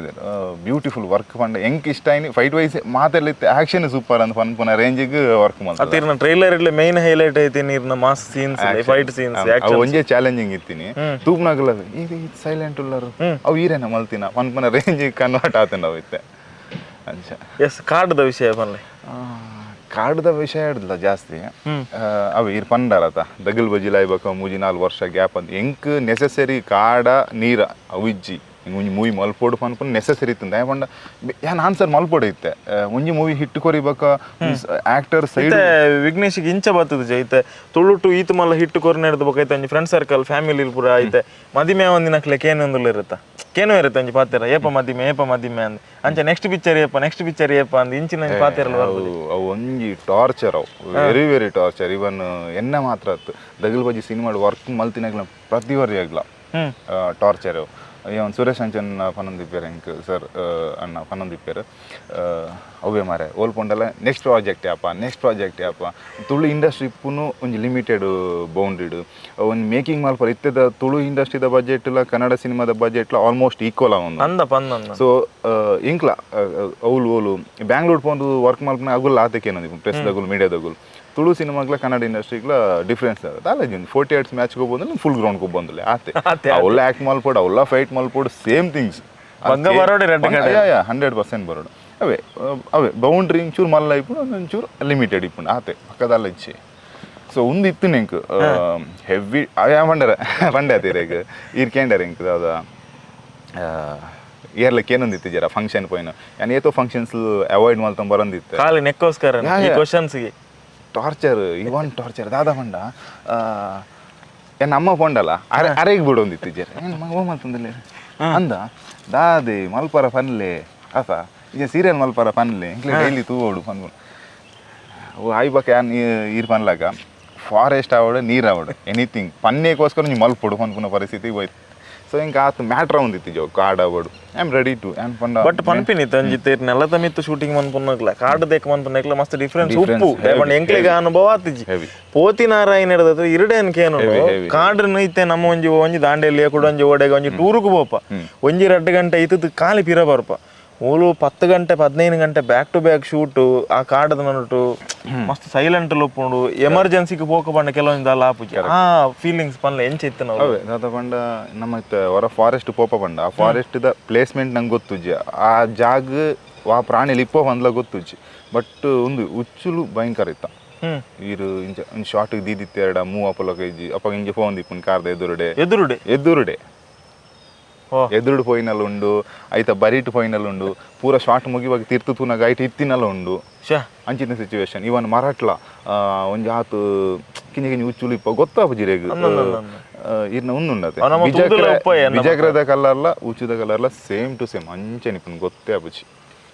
ಬ್ಯೂಟಿಫುಲ್ ವರ್ಕ್ ಪಂಡ ಹೆಂಗ್ ಇಷ್ಟ ಆಯ್ನಿ ಫೈಟ್ ವೈಸ್ ಮಾತೆಲ್ಲ ಇತ್ತು ಆಕ್ಷನ್ ಸೂಪರ್ ಅಂತ ಪನ್ಪುನ ರೇಂಜಿಗೆ ವರ್ಕ್ ಮಾಡ್ತಾರೆ ಟ್ರೈಲರ್ ಇಡ್ಲಿ ಮೈನ್ ಹೈಲೈಟ್ ಐತಿ ನೀರ್ನ ಮಾಸ್ ಸೀನ್ಸ್ ಫೈಟ್ ಸೀನ್ಸ್ ಒಂದೇ ಚಾಲೆಂಜಿಂಗ್ ಇತ್ತೀನಿ ತೂಪ್ನಾಗಲ್ಲ ಇದು ಸೈಲೆಂಟ್ ಉಳ್ಳರು ಅವು ಈರೇನ ಮಲ್ತಿನ ಪನ್ಪುನ ರೇಂಜಿಗೆ ಕನ್ವರ್ಟ್ ಆತನ ಅವು ಇತ್ತೆ ಅಂಚ ಎಸ್ ಕಾಡ್ದ ವಿಷಯ ಬನ್ನಿ ಕಾಡ್ದ ವಿಷಯ ಹಿಡ್ದಲ್ಲ ಜಾಸ್ತಿ ಅವು ಇರ್ ಪಂಡಾರತ ದಗಲ್ ಬಜಿಲ ಇವಾಗ 3-4 ವರ್ಷ ಗ್ಯಾಪ್ ಅಂತ ಎಂಕ್ ನೆಸೆಸರಿ ಕಾಡ ನೀರ ಅವಿಜ್ಜಿ ಒಂಜಿ ಮೂವಿ ಮಲ್ಪೋಡು ಪನ್ಪುನ ನೆಸೆಸರಿ ಇತ್ತಂದ ಯಾಪಂಡ ಯಾನ್ ಆನ್ಸರ್ ಮಲ್ಪೋಡು ಇತ್ತೆ ಒಂಜಿ ಮೂವಿ ಹಿಟ್ ಕೊರಿಬೇಕ ಆಕ್ಟರ್ ಸೈಡ್ ವಿಘ್ನೇಶ್ಗೆ ಇಂಚ ಬರ್ತದೆ ಜೈತೆ ತುಳುಟು ಈತ ಮಲ್ಲ ಹಿಟ್ ಕೊರ್ನೆ ಹಿಡ್ದು ಬೇಕಾಯ್ತು ಒಂಜಿ ಫ್ರೆಂಡ್ ಸರ್ಕಲ್ ಫ್ಯಾಮಿಲಿ ಪೂರ ಐತೆ ಮದಿಮೆ ಒಂದಿನಕ್ಲೆ ಕೇನೊಂದುಲ್ಲ ಇರುತ್ತ ಕೇನೋ ಇರುತ್ತೆ ಒಂಜಿ ಪಾತೆರ ಏಪ ಮದಿಮೆ ಅಂದ್ ಅಂಚ ನೆಕ್ಸ್ಟ್ ಪಿಕ್ಚರ್ ಏಪ ಅಂದ್ ಇಂಚಿನ ಪಾತೆರಲ್ಲ ಅವು ಒಂಜಿ ಟಾರ್ಚರ್ ಅವು ವೆರಿ ವೆರಿ ಟಾರ್ಚರ್ ಇವನ್ ಎನ್ನ ಮಾತ್ರ ದಗಲ್ ಬಜಿ ಸಿನಿಮಾಡ್ ವರ್ಕ್ ಮಲ್ತಿನಾಗ್ಲ ಪ್ರತಿ ವರ್ಷ ಟಾರ್ಚರ್ ಅವು ಇವನ್ ಸುರೇಶ್ ಅಂಚನ್ ಪನ್ನೊಂದಿಪ್ಪೇರು ಹೆಂಗ್ ಸರ್ ಅಣ್ಣ ಪನ್ನೊಂದಿಪ್ಪೇರು ಅವೇ ಮಾರೆ ಓಲ್ಪೊಂಡಲ್ಲ ನೆಕ್ಸ್ಟ್ ಪ್ರಾಜೆಕ್ಟ್ ಯಾಪ ತುಳು ಇಂಡಸ್ಟ್ರಿ ಇಪ್ಪುನು ಒಂಜಿ ಲಿಮಿಟೆಡ್ ಬೌಂಡೆಡ್ ಒಂದು ಮೇಕಿಂಗ್ ಮಲ್ಪರ ಇತ್ತದ ತುಳು ಇಂಡಸ್ಟ್ರಿದ ಬಜೆಟ್ಲ ಕನ್ನಡ ಸಿನಿಮಾದ ಬಜೆಟ್ಲ ಆಲ್ಮೋಸ್ಟ್ ಈಕ್ವಲ್ ಅವನು ಸೊ ಇಂಕ್ಲ ಓಲು ಬ್ಯಾಂಗ್ಳೂರ್ ಪೋಂದು ವರ್ಕ್ ಮಲ್ಪನ ಅಗುಲ್ಲ ಆತಕ್ಕೇನಂದಿ ಪ್ರೆಸ್ದಾಗುಲ್ ಮೀಡಿಯಾದಾಗುಲ್ ತುಳು ಸಿನಿಮಾಗ್ಲ ಕನ್ನಡ ಇಂಡಸ್ಟ್ರಿಗ್ಲ ಡಿಫ್ರೆನ್ಸ್ ಅಲ್ಲ 48 ಮ್ಯಾಚ್ ಹೋಗ್ಬೋದ್ರೆ ಫುಲ್ ಗ್ರೌಂಡ್ ಹೋಗ್ಬಂದಿಲ್ಲ ಆತೆ ಅವಲ್ಲ ಆ್ಯಕ್ಟ್ ಮಲ್ಪೋಡು ಅವಲ್ಲ ಫೈಟ್ ಮಲ್ಪೋಡು ಸೇಮ್ ಥಿಂಗ್ಸ್ 100% ಬರೋಡು ಅವೇ ಬೌಂಡ್ರಿ ಇಂಚೂರು ಮಲ್ಲ ಇಪ್ಪುಡು ಒಂಚೂರು ಲಿಮಿಟೆಡ್ ಇಪ್ಪುಂಡು ಆತೆ ಪಕ್ಕದಲ್ಲ ಇಚ್ಚೆ ಸೊ ಒಂದಿತ್ತು ನೆಂಕ್ ಹೆವಿ ಅವೇ ಪಂಡೆ ಆತೀರೇಗ ಇರ್ಕೇಂಡರ್ ಎಂಕ್ ಅದ ಇಯರ್ಲಕ್ಕೆ ಏನೊಂದಿತ್ತು ಜರ ಫಂಕ್ಷನ್ ಪೋಯ್ನು ನಾನು ಏತೋ ಫಂಕ್ಷನ್ಸ್ ಅವಾಯ್ಡ್ ಮಾಡ್ತಾ ಬರೋಂದಿತ್ತು ಖಾಲಿ ನೆಕ್ಕೋಸ್ಕರ ಕ್ವಶನ್ಸ್ಗೆ ಟಾರ್ಚರ್ ದಾದ ಪಂಡ ಅಮ್ಮ ಪೊಂಡಲ್ಲ ಅರೆಗೆ ಬಿಡೊಂದಿತ್ತು ಜರ ಓ ಮಲ್ತಂದಿಲ್ಲ ಅಂದ ದಾದೆ ಮಲ್ಪರ ಪನ್ಲೆ ಆತ ಈಗ ಸೀರಿಯಲ್ ಮಲ್ಪರ ಪನ್ಲೆ ಇಂಕ್ಲೆ ಡೈಲಿ ತೂವೋಡು ಪನ್ಕೊಂಡು ಓ ಆಯ್ಬಕ್ಕೆ ಯಾನ್ ಇರ್ ಪನ್ಲಾಗ ಫಾರೆಸ್ಟ್ ಆವಡು ನೀರು ಆವಡು ಎನಿಥಿಂಗ್ ಪನ್ನೇಗೋಸ್ಕರ ನೀವು ಮಲ್ಪೊಡು ಪನ್ಪುನ ಪರಿಸ್ಥಿತಿ ಹೋಯ್ತು ಸೊ ಹಿಂಗೆ ಆತು ಮ್ಯಾಟ್ರ್ ಒಂದಿತ್ತು ಜೋ ಕಾಡ್ ಆವಡು I am ready to and ಪಂಡ ಬಟ್ ಪನ್ಪಿನಿತ್ತು ಅಂಜಿತ್ತು ನೆಲದ ಮಿತ್ತು ಶೂಟಿಂಗ್ ಮನ್ಪುನಕ್ಲ ಕಾಡ್ ದೇಕ್ ಮನ್ಪುನಕ್ಲ ಮಸ್ತ್ ಡಿಫ್ರೆನ್ಸ್ ಉಪ್ಪು ಎಂಕ್ಲಿಗೆ ಅನುಭವ ಆತಿಜಿ ಪೋತಿ ನಾರಾಯಣ ಹಿಡಿದ್ರೆ ಇರಡೇನ್ ಕೇನು ಕಾಡ್ರನ್ನ ಇತ್ತೆ ನಮ್ಮ ಒಂಜಿ ದಾಂಡೇಲಿ ಕೂಡ ಒಂಜಿ ಓಡೆಗ ಒಂಜಿ ಟೂರ್ಗೂ ಬೋಪ ಒಂಜಿ 2 ಗಂಟೆ ಇತ್ತು ಖಾಲಿ ಪಿರ ಬರ್ಪ ಓಲು 10 ಗಂಟೆ 15 ಗಂಟೆ ಬ್ಯಾಕ್ ಟು ಬ್ಯಾಕ್ ಶೂಟು ಆ ಕಾಡದ ನನ್ನಟು ಮಸ್ತ್ ಸೈಲೆಂಟ್ ಲೊಪ್ಪುಂಡು ಎಮರ್ಜೆನ್ಸಿಗೆ ಪೋಕ ಪಂಡ ಕೆಲವೊಂದು ಅಲ್ಲ ಆಪುಜಿ ಆ ಫೀಲಿಂಗ್ಸ್ ಪನ್ಲೆ ಎಂಚ ಇತ್ತು ನಾವು ದಾದ ಪಂಡ ನಮ್ಮ ಹೊರ ಫಾರೆಸ್ಟ್ ಪೋಪ ಪಂಡ ಆ ಫಾರೆಸ್ಟ್ದ ಪ್ಲೇಸ್ಮೆಂಟ್ ನಂಗೆ ಗೊತ್ತುಜ್ಜಿ ಆ ಜಾಗ ಆ ಪ್ರಾಣಿ ಲಿಪ್ಪೋ ಬಂದ್ಲ ಗೊತ್ತುಜ್ಜಿ ಬಟ್ ಒಂದು ಉಚ್ಚುಲು ಭಯಂಕರ ಇತ್ತ ಇರು ಇಂಚ ಒಂದು ಶಾರ್ಟಿಗೆ ದೀದಿತ್ತು 2-3 kg ಅಪ್ಪ ಇಂಜೆ ಫೋನ್ ದಿಪ್ಪುನ್ ಕಾರ್ದ ಎದುರುಡೆ ಎದುರುಡು ಫೈನಲ್ ಉಂಡು ಐತ ಬರೀಟ್ ಫೈನಲ್ ಉಂಡು ಪೂರ ಶಾರ್ಟ್ ಮುಗಿವಾಗ ತೀರ್ತು ತೂನಾಗ ಐಟ್ ಇತ್ತಿನಲ್ಲ ಉಂಡು ಅಂಚಿನ ಸಿಚುವೇಶನ್ ಇವನ್ ಮರಾಟ್ಲ ಒಂಜಿ ಆತು ಕಿಂಜಿ ಉಚ್ಚುಲು ಇಪ್ಪ ಗೊತ್ತಾಪುಜಿರೇಗ ಇರ್ನ ಉಂದುಂಡತೆ ವಿಜಯಗ್ರದ ಕಲರ್ಲ ಉಚ್ಚುದ ಕಲರ್ಲ ಸೇಮ್ ಟು ಸೇಮ್ ಅಂಚೆ ನಿಪುನ್ ಗೊತ್ತೇ ಆಪುಜಿ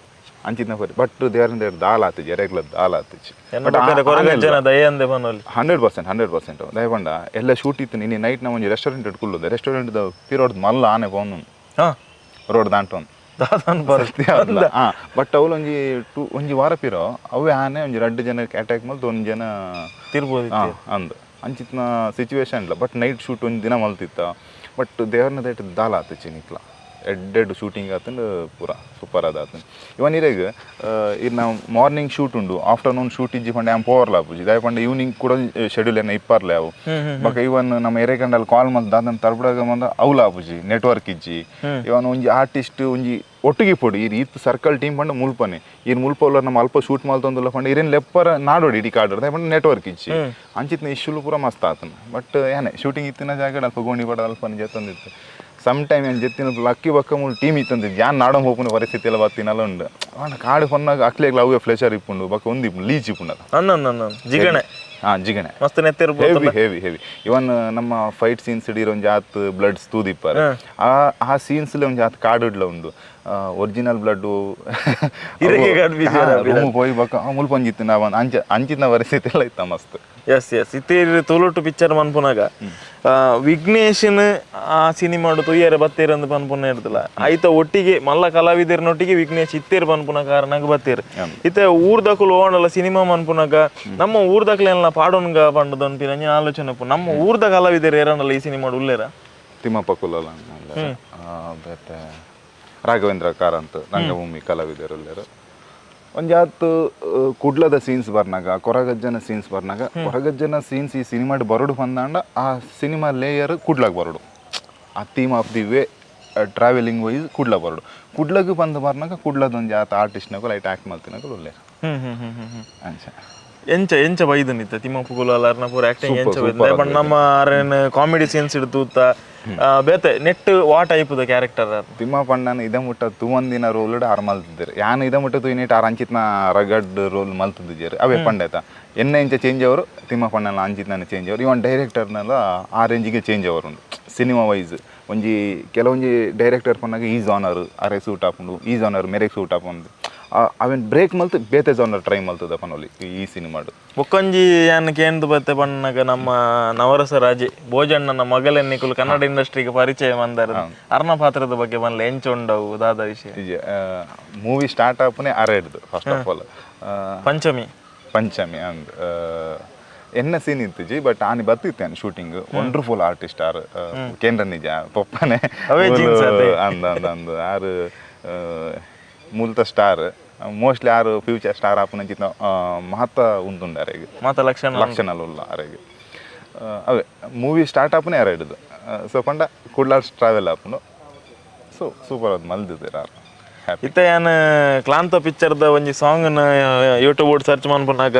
ಅಂಚಿನ ಪರಿ ಬಟ್ ದೇವರಿಂದ ದಾಲ್ ಆತಿಜಿ ರೆಗ್ಯುಲ ದಾಲ್ ಆತಿಜಿ 100% ದಯಪಂಡ ಎಲ್ಲ ಶೂಟ್ ಇತ್ತು ನಿನ್ನೆ ನೈಟ್ ನಾವು ಒಂಜಿ ರೆಸ್ಟೋರೆಂಟ್ ಇಟ್ಕೊಳ್ಳೋದು ರೆಸ್ಟೋರೆಂಟ್ ಪಿರೋಡ್ ಮಲ್ಲ ಆನೆ ಪೋನು ರೋಡ್ ದಾಂಟೋನ್ ಬಟ್ ಅವಳು ಒಂಜಿ ವಾರ ಪಿರೋ ಅವೇ ಆನೆ ಒಂಜಿ 2 ಜನಕ್ಕೆ ಅಟ್ಯಾಕ್ ಮಲ್ತು 1 ಜನ ತಿರ್ಬೋದು ಅಂದ್ ಅಂಚಿತ್ನ ಸಿಚುವೇಶನ್ ಇಲ್ಲ ಬಟ್ ನೈಟ್ ಶೂಟ್ ಒಂದು ದಿನ ಮಲ್ತಿತ್ತ ಬಟ್ ದೇವ್ರನ್ನ ದೈಟ್ ದಾಲ್ ಆತಿಜಿ ನಿಕ್ಲ ಎಡ್ಡೆಡ್ ಶೂಟಿಂಗ್ ಆತಂದು ಪೂರ ಸೂಪರ್ ಅದಾತ ಇವನ್ ಇರೇಗ ಇದು ನಾವು ಮಾರ್ನಿಂಗ್ ಶೂಟ್ ಉಂಡು ಆಫ್ಟರ್ನೂನ್ ಶೂಟ್ ಇಜ್ಜಿ ಪಂಡ ಆ್ಯಮ್ ಪೋರ್ಲ ಆಪುಜಿ ದಯಪಂಡ ಈವ್ನಿಂಗ್ ಕೂಡ ಶೆಡ್ಯೂಲ್ ಏನ ಇಪ್ಪಾರ್ಲೆ ಅವು ಬಕ ಇವನ್ ನಮ್ಮ ಎರೆಗಂಡಲ್ಲಿ ಕಾಲ್ ಮಲ್ತ ದಾದಂತ ತರ್ಬಿಡಾಗ ಬಂದ ಅವ್ಲ ಆಪುಜಿ ನೆಟ್ವರ್ಕ್ ಇಜ್ಜಿ ಇವನ್ ಒಂಜಿ ಆರ್ಟಿಸ್ಟ್ ಒಂಜಿ ಒಟ್ಟಿಗೆ ಪೋಡು ಈತ್ ಸರ್ಕಲ್ ಟೀಮ್ ಪಂಡ ಮುಲ್ಪನೆ ಮುಲ್ಪೋಲ್ಲ ನಮ್ಮ ಅಲ್ಪ ಶೂಟ್ ಮಲ್ತೊಂದುಲ್ಲ ಪಂಡ ಇರೇನು ಲೆಪ್ಪರ ನಾಡೋಡಿ ಇಡೀ ಕಾಡ್ರ ದಯಪಂಡ ನೆಟ್ವರ್ಕ್ ಇಜ್ಜಿ ಅಂಚಿತ್ನ ಇಶ್ಯೂಲು ಪೂರ ಮಸ್ತ್ ಆತನ ಬಟ್ ಏನೇ ಶೂಟಿಂಗ್ ಇತ್ತಿನ ಜಾಗ ಅಲ್ಪ ಗೋಣಿ ಪಡ ಅಲ್ಪ ಜೊತ್ತೊಂದಿತ್ತು ಸಮ್ ಟೈಮ್ ಏನು ಜೊತ್ತಿನ ಲಕ್ಕಿ ಬಕ್ಕ ಮೂರು ಟೀಮ್ ಇತ್ತಂದು ಜಾನ್ ನಾಡೋ ಹೋಗ್ಪುನ ಪರಿಸ್ಥಿತಿ ಎಲ್ಲ ಬತ್ತಿನಲ್ಲ ಉಂಡು ಕಾಡು ಪನ್ನಾಗ ಅಕ್ಲೆಗ್ಲ ಅವೇ ಫ್ಲೆಶರ್ ಇಪ್ಪುಂಡು ಬಕ್ಕ ಒಂದು ಲೀಚ್ ಇಪ್ಪುಂಡು ಜಿಗಣೆ ಮಸ್ತ್ ಹೆವಿ ಇವನ್ ನಮ್ಮ ಫೈಟ್ ಸೀನ್ಸ್ ಇಡೀರ ಒಂದು ಜಾತ್ ಬ್ಲಡ್ ತೂದಿಪ್ಪಾರ ಆ ಸೀನ್ಸ್ಲೆ ಒಂದು ಜಾತ್ ಕಾಡುಡ್ಲ ಉಂಡು ಒರಿಜಿನಲ್ ಬ್ಲಡ್ಡು ರೂಮ್ ಹೋಗಿ ಬಕ್ಕ ಮುಲ್ಪಂಜಿತ್ತು ನಾವು ಅಂಚಿನ ಪರಿಸ್ಥಿತಿ ಎಲ್ಲ ಇತ್ತ ಮಸ್ತ್ ಎಸ್ ಇತ್ತೆ ತುಳುಟು ಪಿಕ್ಚರ್ ಮನ್ಪುನಾಗ ವಿಘ್ನೇಶನ್ ಆ ಸಿನಿಮಾಡು ತುಯ್ಯರೆ ಬತ್ತೇರು ಅಂದ್ ಪನ್ಪುನ ಇರ್ತಲ್ಲ ಆಯ್ತ ಒಟ್ಟಿಗೆ ಮಲ್ಲ ಕಲಾವಿದರನೊಟ್ಟಿಗೆ ವಿಘ್ನೇಶ್ ಇತ್ತೇರು ಪನ್ಪುನ ಕಾರಣಾಗ ಬತ್ತೇರು ಇತ್ತೆ ಊರ್ದಕುಲು ಓಣಲ್ಲ ಸಿನಿಮಾ ಮನ್ಪುನಾಗ ನಮ್ಮ ಊರ್ದಕ್ಲೆಲ್ಲ ಪಾಡೋನ್ಗ ಪಂಡದ ಅನ್ಪಿನ ಆಲೋಚನೆ ನಮ್ಮ ಊರ್ದ ಕಲಾವಿದರು ಯಾರನ್ನಲ್ಲ ಈ ಸಿನಿಮಾ ಉಳ್ಳೇರ ತಿಮ್ಮಪ್ಪ ಕುಲಲ ಬೇತೆ ರಾಘವೇಂದ್ರ ಕಾರಂತ್ ರಂಗಭೂಮಿ ಕಲಾವಿದರುಳ್ಳೇರು ಒಂದು ಜಾತು ಕುಡ್ಲದ ಸೀನ್ಸ್ ಬರ್ನಾಗ ಕೊರಗಜ್ಜನ ಸೀನ್ಸ್ ಬರ್ನಾಗ ಕೊರಗಜ್ಜನ ಸೀನ್ಸ್ ಈ ಸಿನಿಮಾಡ್ ಬರೋಡು ಬಂದಾಂಡ ಆ ಸಿನಿಮಾ ಲೇಯರ್ ಕುಡ್ಲಾಗ ಬರೋಡು ಆ theme of the way travelling wise Kudla ಬರೋಡು ಕುಡ್ಲಗೂ ಬಂದು ಬರ್ನಾಗ ಕುಡ್ಲದೊಂದು ಆತ ಆರ್ಟಿಸ್ಟ್ನಾಗ ಲೈಟ್ ಆ್ಯಕ್ಟ್ ಮಾಡ್ತಿನಾಗ ಒಳ್ಳೆ ಅಂಚ ಎಂಚ ಎಂಚ ಬೈದನಿತ್ತ ತಿಮ್ಮಪ್ಪುಗುಲು ಅಲ್ಲಾರ್ನ ಪೂರ ಆಕ್ಟಿಂಗ್ ಎಂಚ ಬೈದ ಬಟ್ ನಮ್ಮ ಅರೇನ್ ಕಾಮಿಡಿ ಸೀನ್ಸ್ ಇಡ್ತೂತ ಬೇತೆ ನೆಟ್ ವಾಟ್ ಟೈಪ್ ದ ಕ್ಯಾರೆಕ್ಟರ್ ತಿಮ್ಮಪ್ಪಣ್ಣನ ಇದ ಮುಟ್ಟ ತುವಂದಿನ ರೋಲ್ ಆರು ಮಲ್ತಿದ್ದೀರಿ ಯಾನು ಇದ ಮುಟ್ಟ ತುಯಿನಿಟ್ ಆರು ಅಂಚಿತ್ನ ರಗಡ್ ರೋಲ್ ಮಲ್ತಿದ್ದೀರಿ ಅವೇ ಪಂಡಾಯ್ತ ಎನ್ನ ಇಂಚ ಚೇಂಜ್ ಅವರು ತಿಮ್ಮಪ್ಪಣ್ಣನ ಅಂಚಿತ್ನ ಚೇಂಜ್ ಅವರು ಇವನ್ ಡೈರೆಕ್ಟರ್ನೆಲ್ಲ ಆ ರೇಂಜಿಗೆ ಚೇಂಜ್ ಅವರು ಸಿನಿಮಾ ವೈಸ್ ಒಂಜಿ ಕೆಲವೊಂಜಿ ಡೈರೆಕ್ಟರ್ ಪನ್ನಾಗ ಈ ಜಾನರ್ ಅರೆ ಸೂಟ್ ಹಾಕೊಂಡು ಈ ಜಾನರ್ ಮೇರೆಗೆ ಸೂಟ್ ಹಾಕೊಂಡು ಅವೇನು ಬ್ರೇಕ್ ಮಲ್ತು ಬೇತೆ ಜಾನರ್ ಟ್ರೈ ಮಲ್ತದ ಪನೋಲಿ ಈ ಸಿನಿಮಾಡು ಬೊಕ್ಕೊಂಜಿ ಯಾನ್ ಕೇಂದ್ರ ಬತ್ತೆ ಪಣ್ಣಗ ನಮ್ಮ ನವರಸ ರಾಜೆ ಭೋಜಣ್ಣನ ಮಗಲೆನ್ನಿಕುಲು ಕನ್ನಡ ಇಂಡಸ್ಟ್ರಿಗೆ ಪರಿಚಯ ಬಂದಾರ ಅರ್ಣ ಪಾತ್ರದ ಬಗ್ಗೆ ಬಂದ್ಲೆ ಎಂಚ ಉಂಡವು ದಾದ ವಿಷಯ ಮೂವಿ ಸ್ಟಾರ್ಟ್ ಆಪನೇ ಅರೆಡ್ದು ಫಸ್ಟ್ ಆಫ್ ಆಲ್ ಪಂಚಮಿ ಅಂದ್ ಎನ್ನ ಸೀನ್ ಇತ್ತಿಜಿ ಬಟ್ ಆನಿ ಬತ್ತಿತ್ತೇನೆ ಶೂಟಿಂಗ್ ವಂಡರ್ಫುಲ್ ಆರ್ಟಿಸ್ಟ್ ಆರು ಕೇಂದ್ರ ನಿಜ ಪಪ್ಪನೆ ಅಂದ ಆರು ಮೂಲತ ಸ್ಟಾರ್ ಮೋಸ್ಟ್ಲಿ ಆರು ಫ್ಯೂಚರ್ ಸ್ಟಾರ್ ಆಪುನಂಚಿತ ಮಹತ್ತ ಉಂದುಂಡು ಈಗ ಮಾತ ಲಕ್ಷಣಲು ಅರೆಗೆ ಅವೇ ಮೂವಿ ಸ್ಟಾರ್ಟ್ ಆಪನೇ ಅರೆಡ್ದು ಸೊ ಪಂಡ ಕುಡ್ಲಾಡ್ಸ್ ಟ್ರಾವೆಲ್ ಆಪುನು ಸೊ ಸೂಪರ್ ಅದು ಮಲ್ದಿದ್ದೀರ ಇತ್ತ ಏನು ಕ್ಲಾಂತ ಪಿಕ್ಚರ್ದ ಒಂಜಿ ಸಾಂಗ್ನ ಯೂಟ್ಯೂಬ್ ಸರ್ಚ್ ಮಾಡ್ಕೊಂಡಾಗ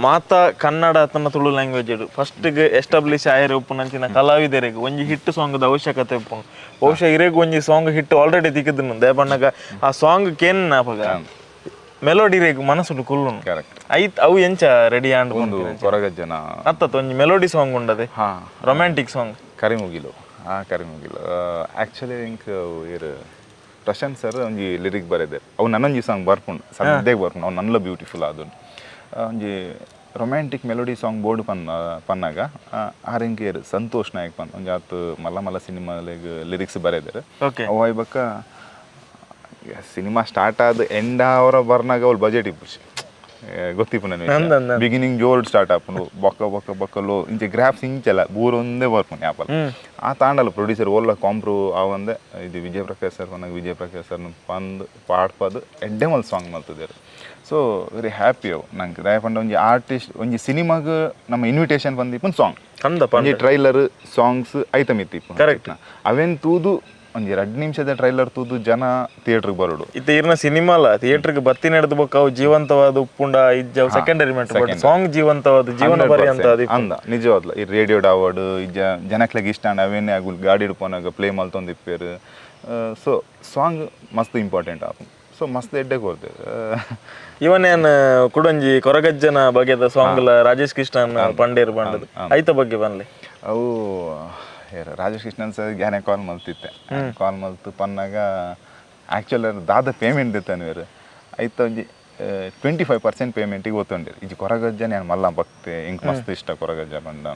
ಮಾತಾ ಕನ್ನಡ ತನ್ನ ತುಳು ಲ್ಯಾಂಗ್ವೇಜ್ ಇಡು ಫಸ್ಟ್ಗೆ ಎಸ್ಟಾಬ್ಲಿಷ್ ಆಯರೆ ಉಪ್ಪುನಂಚಿನ ಕಲಾವಿದರಿಗೆ ಒಂಜಿ ಹಿಟ್ ಸಾಂಗ್ದ ಅವಶ್ಯಕತೆ ಉಪ್ಪು ಬಹುಶಃ ಇರೇಗ ಒಂಜಿ ಸಾಂಗ್ ಹಿಟ್ ಆಲ್ರೆಡಿ ತಿಕ್ಕಿದ್ದು ದೇಪಣ್ಣಗ ಆ ಸಾಂಗ್ ಕೇನ್ ನಾಪಗ ಮೆಲೋಡಿ ರೇಗ್ ಮನಸ್ಸು ಕುಲ್ಲು ಐತ್ ಅವು ಎಂಚ ರೆಡಿ ಆಂಡ್ ಒಂದು ಕೊರಗಜ್ಜನ ಅತ್ತ ಒಂಜಿ ಮೆಲೋಡಿ ಸಾಂಗ್ ಉಂಡದೆ ರೊಮ್ಯಾಂಟಿಕ್ ಸಾಂಗ್ ಕರಿಮುಗಿಲು ಆ್ಯಕ್ಚುಲಿ ಇಂಕ್ ಇರು ಪ್ರಶಾಂತ್ ಸರ್ ಒಂಜಿ ಲಿರಿಕ್ ಬರೆದೆ ಅವು ನನ್ನೊಂಜಿ ಸಾಂಗ್ ಬರ್ಪುಂಡು ಸದ್ಯಕ್ಕೆ ಬರ್ಪುಂಡು ಅವು ನನ್ನಲ್ಲ ಬ್ಯೂಟಿಫುಲ್ ಆದನು ಒಂಜಿ ರೊಮ್ಯಾಂಟಿಕ್ ಮೆಲೋಡಿ ಸಾಂಗ್ ಬೋರ್ಡ್ ಪನ್ನಾಗ ಆರೆಂಕೇರು ಸಂತೋಷ್ ನಾಯಕ್ ಪನ್ ಒಂಜಿ ಆತು ಮಲ್ಲ ಮಲ್ಲ ಸಿನಿಮಾಲಿಗೆ ಲಿರಿಕ್ಸ್ ಬರೆದಾರೆ ಅವು ಬಕ್ಕ ಸಿನಿಮಾ ಸ್ಟಾರ್ಟ್ ಆದ ಎಂಡ್ ಅವರ ಬರ್ನಾಗ ಅವ್ಳು ಬಜೆಟ್ ಇಪ್ಪು ಗೊತ್ತಿಪ್ಪು ನನಗೆ ಬಿಗಿನಿಂಗ್ ಜೋರ್ ಸ್ಟಾರ್ಟ್ ಆಪುಂಡು ಬೊಕ್ಕ ಇಂಚೆ ಗ್ರಾಫ್ಸ್ ಇಂಚಲ್ಲ ಬೂರೊಂದೇ ಬರ್ಪುಂಡು ಯಾಪಲ್ ಆ ತಾಂಡಲ್ಲ ಪ್ರೊಡ್ಯೂಸರ್ ಓಲ್ಲ ಕಾಂಪ್ರೂ ಅವಂದೆ ಇದು ವಿಜಯ್ ಪ್ರಕಾಶ್ ಸರ್ ಪನ್ನಾಗ ವಿಜಯ್ ಪ್ರಕಾಶ್ ಸರ್ ಪಂದು ಪಾಡ್ಪದು ಎಡ್ಡೆ ಮಲ್ ಸಾಂಗ್ ಮಲ್ತಿದ್ದಾರೆ ಸೊ ವೆರಿ ಹ್ಯಾಪಿ ಅವು ನಂಗೆ ದಯಪಂಡ ಒಂಜಿ ಆರ್ಟಿಸ್ಟ್ ಒಂಜಿ ಸಿನಿಮಾಗ ನಮ್ಮ ಇನ್ವಿಟೇಷನ್ ಬಂದಿಪ್ಪು ಸಾಂಗ್ ಒಂಜಿ ಟ್ರೈಲರ್ ಸಾಂಗ್ಸ್ ಐಟಮ್ ಇತ್ತಿಪ್ಪು ಕರೆಕ್ಟ್ ಅವೇನು ತೂದು ಒಂಜಿ 2 ನಿಮಿಷದ ಟ್ರೈಲರ್ ತೂದು ಜನ ಥಿಯೇಟ್ರಿಗೆ ಬರೋಡು ಇತ್ತ ಇರ್ನ ಸಿನಿಮಾ ಅಲ್ಲ ಥಿಯೇಟ್ರಿಗೆ ಬತ್ತಿ ನಡೆದು ಬೊಕ್ಕ ಅವು ಜೀವಂತವಾದ ಉಪ್ಪುಂಡ ಇಜ್ಜ ಸೆಕೆಂಡರಿ ಮ್ಯಾಟರ್ ಸಾಂಗ್ ಜೀವಂತವಾದ ಜೀವನ ಪರ್ಯಂತ ಅಂದ ನಿಜವಾದ್ಲ ಈ ರೇಡಿಯೋ ಡಾವರ್ಡ್ ಇಜ್ಜ ಜನಕ್ಲೆಗ್ ಇಷ್ಟ ಅವೇನೇ ಆಗುಲ್ ಗಾಡಿ ಹಿಡ್ಪೋನಾಗ ಪ್ಲೇ ಮಲ್ತೊಂದಿಪ್ಪೇರು ಸೊ ಸಾಂಗ್ ಮಸ್ತ್ ಇಂಪಾರ್ಟೆಂಟ್ ಆಪು ಸೊ ಮಸ್ತ್ ಎಡ್ಡೆ ಕೊಡ್ತೇವೆ ಇವನೇನು ಕುಡಂಜಿ ಕೊರಗಜ್ಜನ ಬಗೆದ ಸಾಂಗ್ಲ ರಾಜೇಶ್ ಕೃಷ್ಣನ್ ಪಂಡೇರು ಬಂಡದು ಐತ ಬಗ್ಗೆ ಬನ್ಲಿ ಅವು ರಾಜೇಶ್ ಕೃಷ್ಣನ್ ಸರ್ ಗ್ಯಾನೆ ಕಾಲ್ ಮಲ್ತಿತ್ತೆ ಕಾಲ್ ಮಲ್ತು ಪನ್ನಾಗ ಆ್ಯಕ್ಚುಲಿ ದಾದ ಪೇಮೆಂಟ್ ದಿತ್ತಾನೆ ಬೇರೆ ಆಯ್ತು ಒಂಜಿ 25% ಪೇಮೆಂಟಿಗೆ ಓದ್ಕೊಂಡಿರಿ ಇದು ಕೊರಗಜ್ಜ ನಾನು ಮಲ್ಲ ಬಕ್ತೆ ಹಿಂಗೆ ಮಸ್ತ್ ಇಷ್ಟ ಕೊರಗಜ್ಜ ಪಂಡ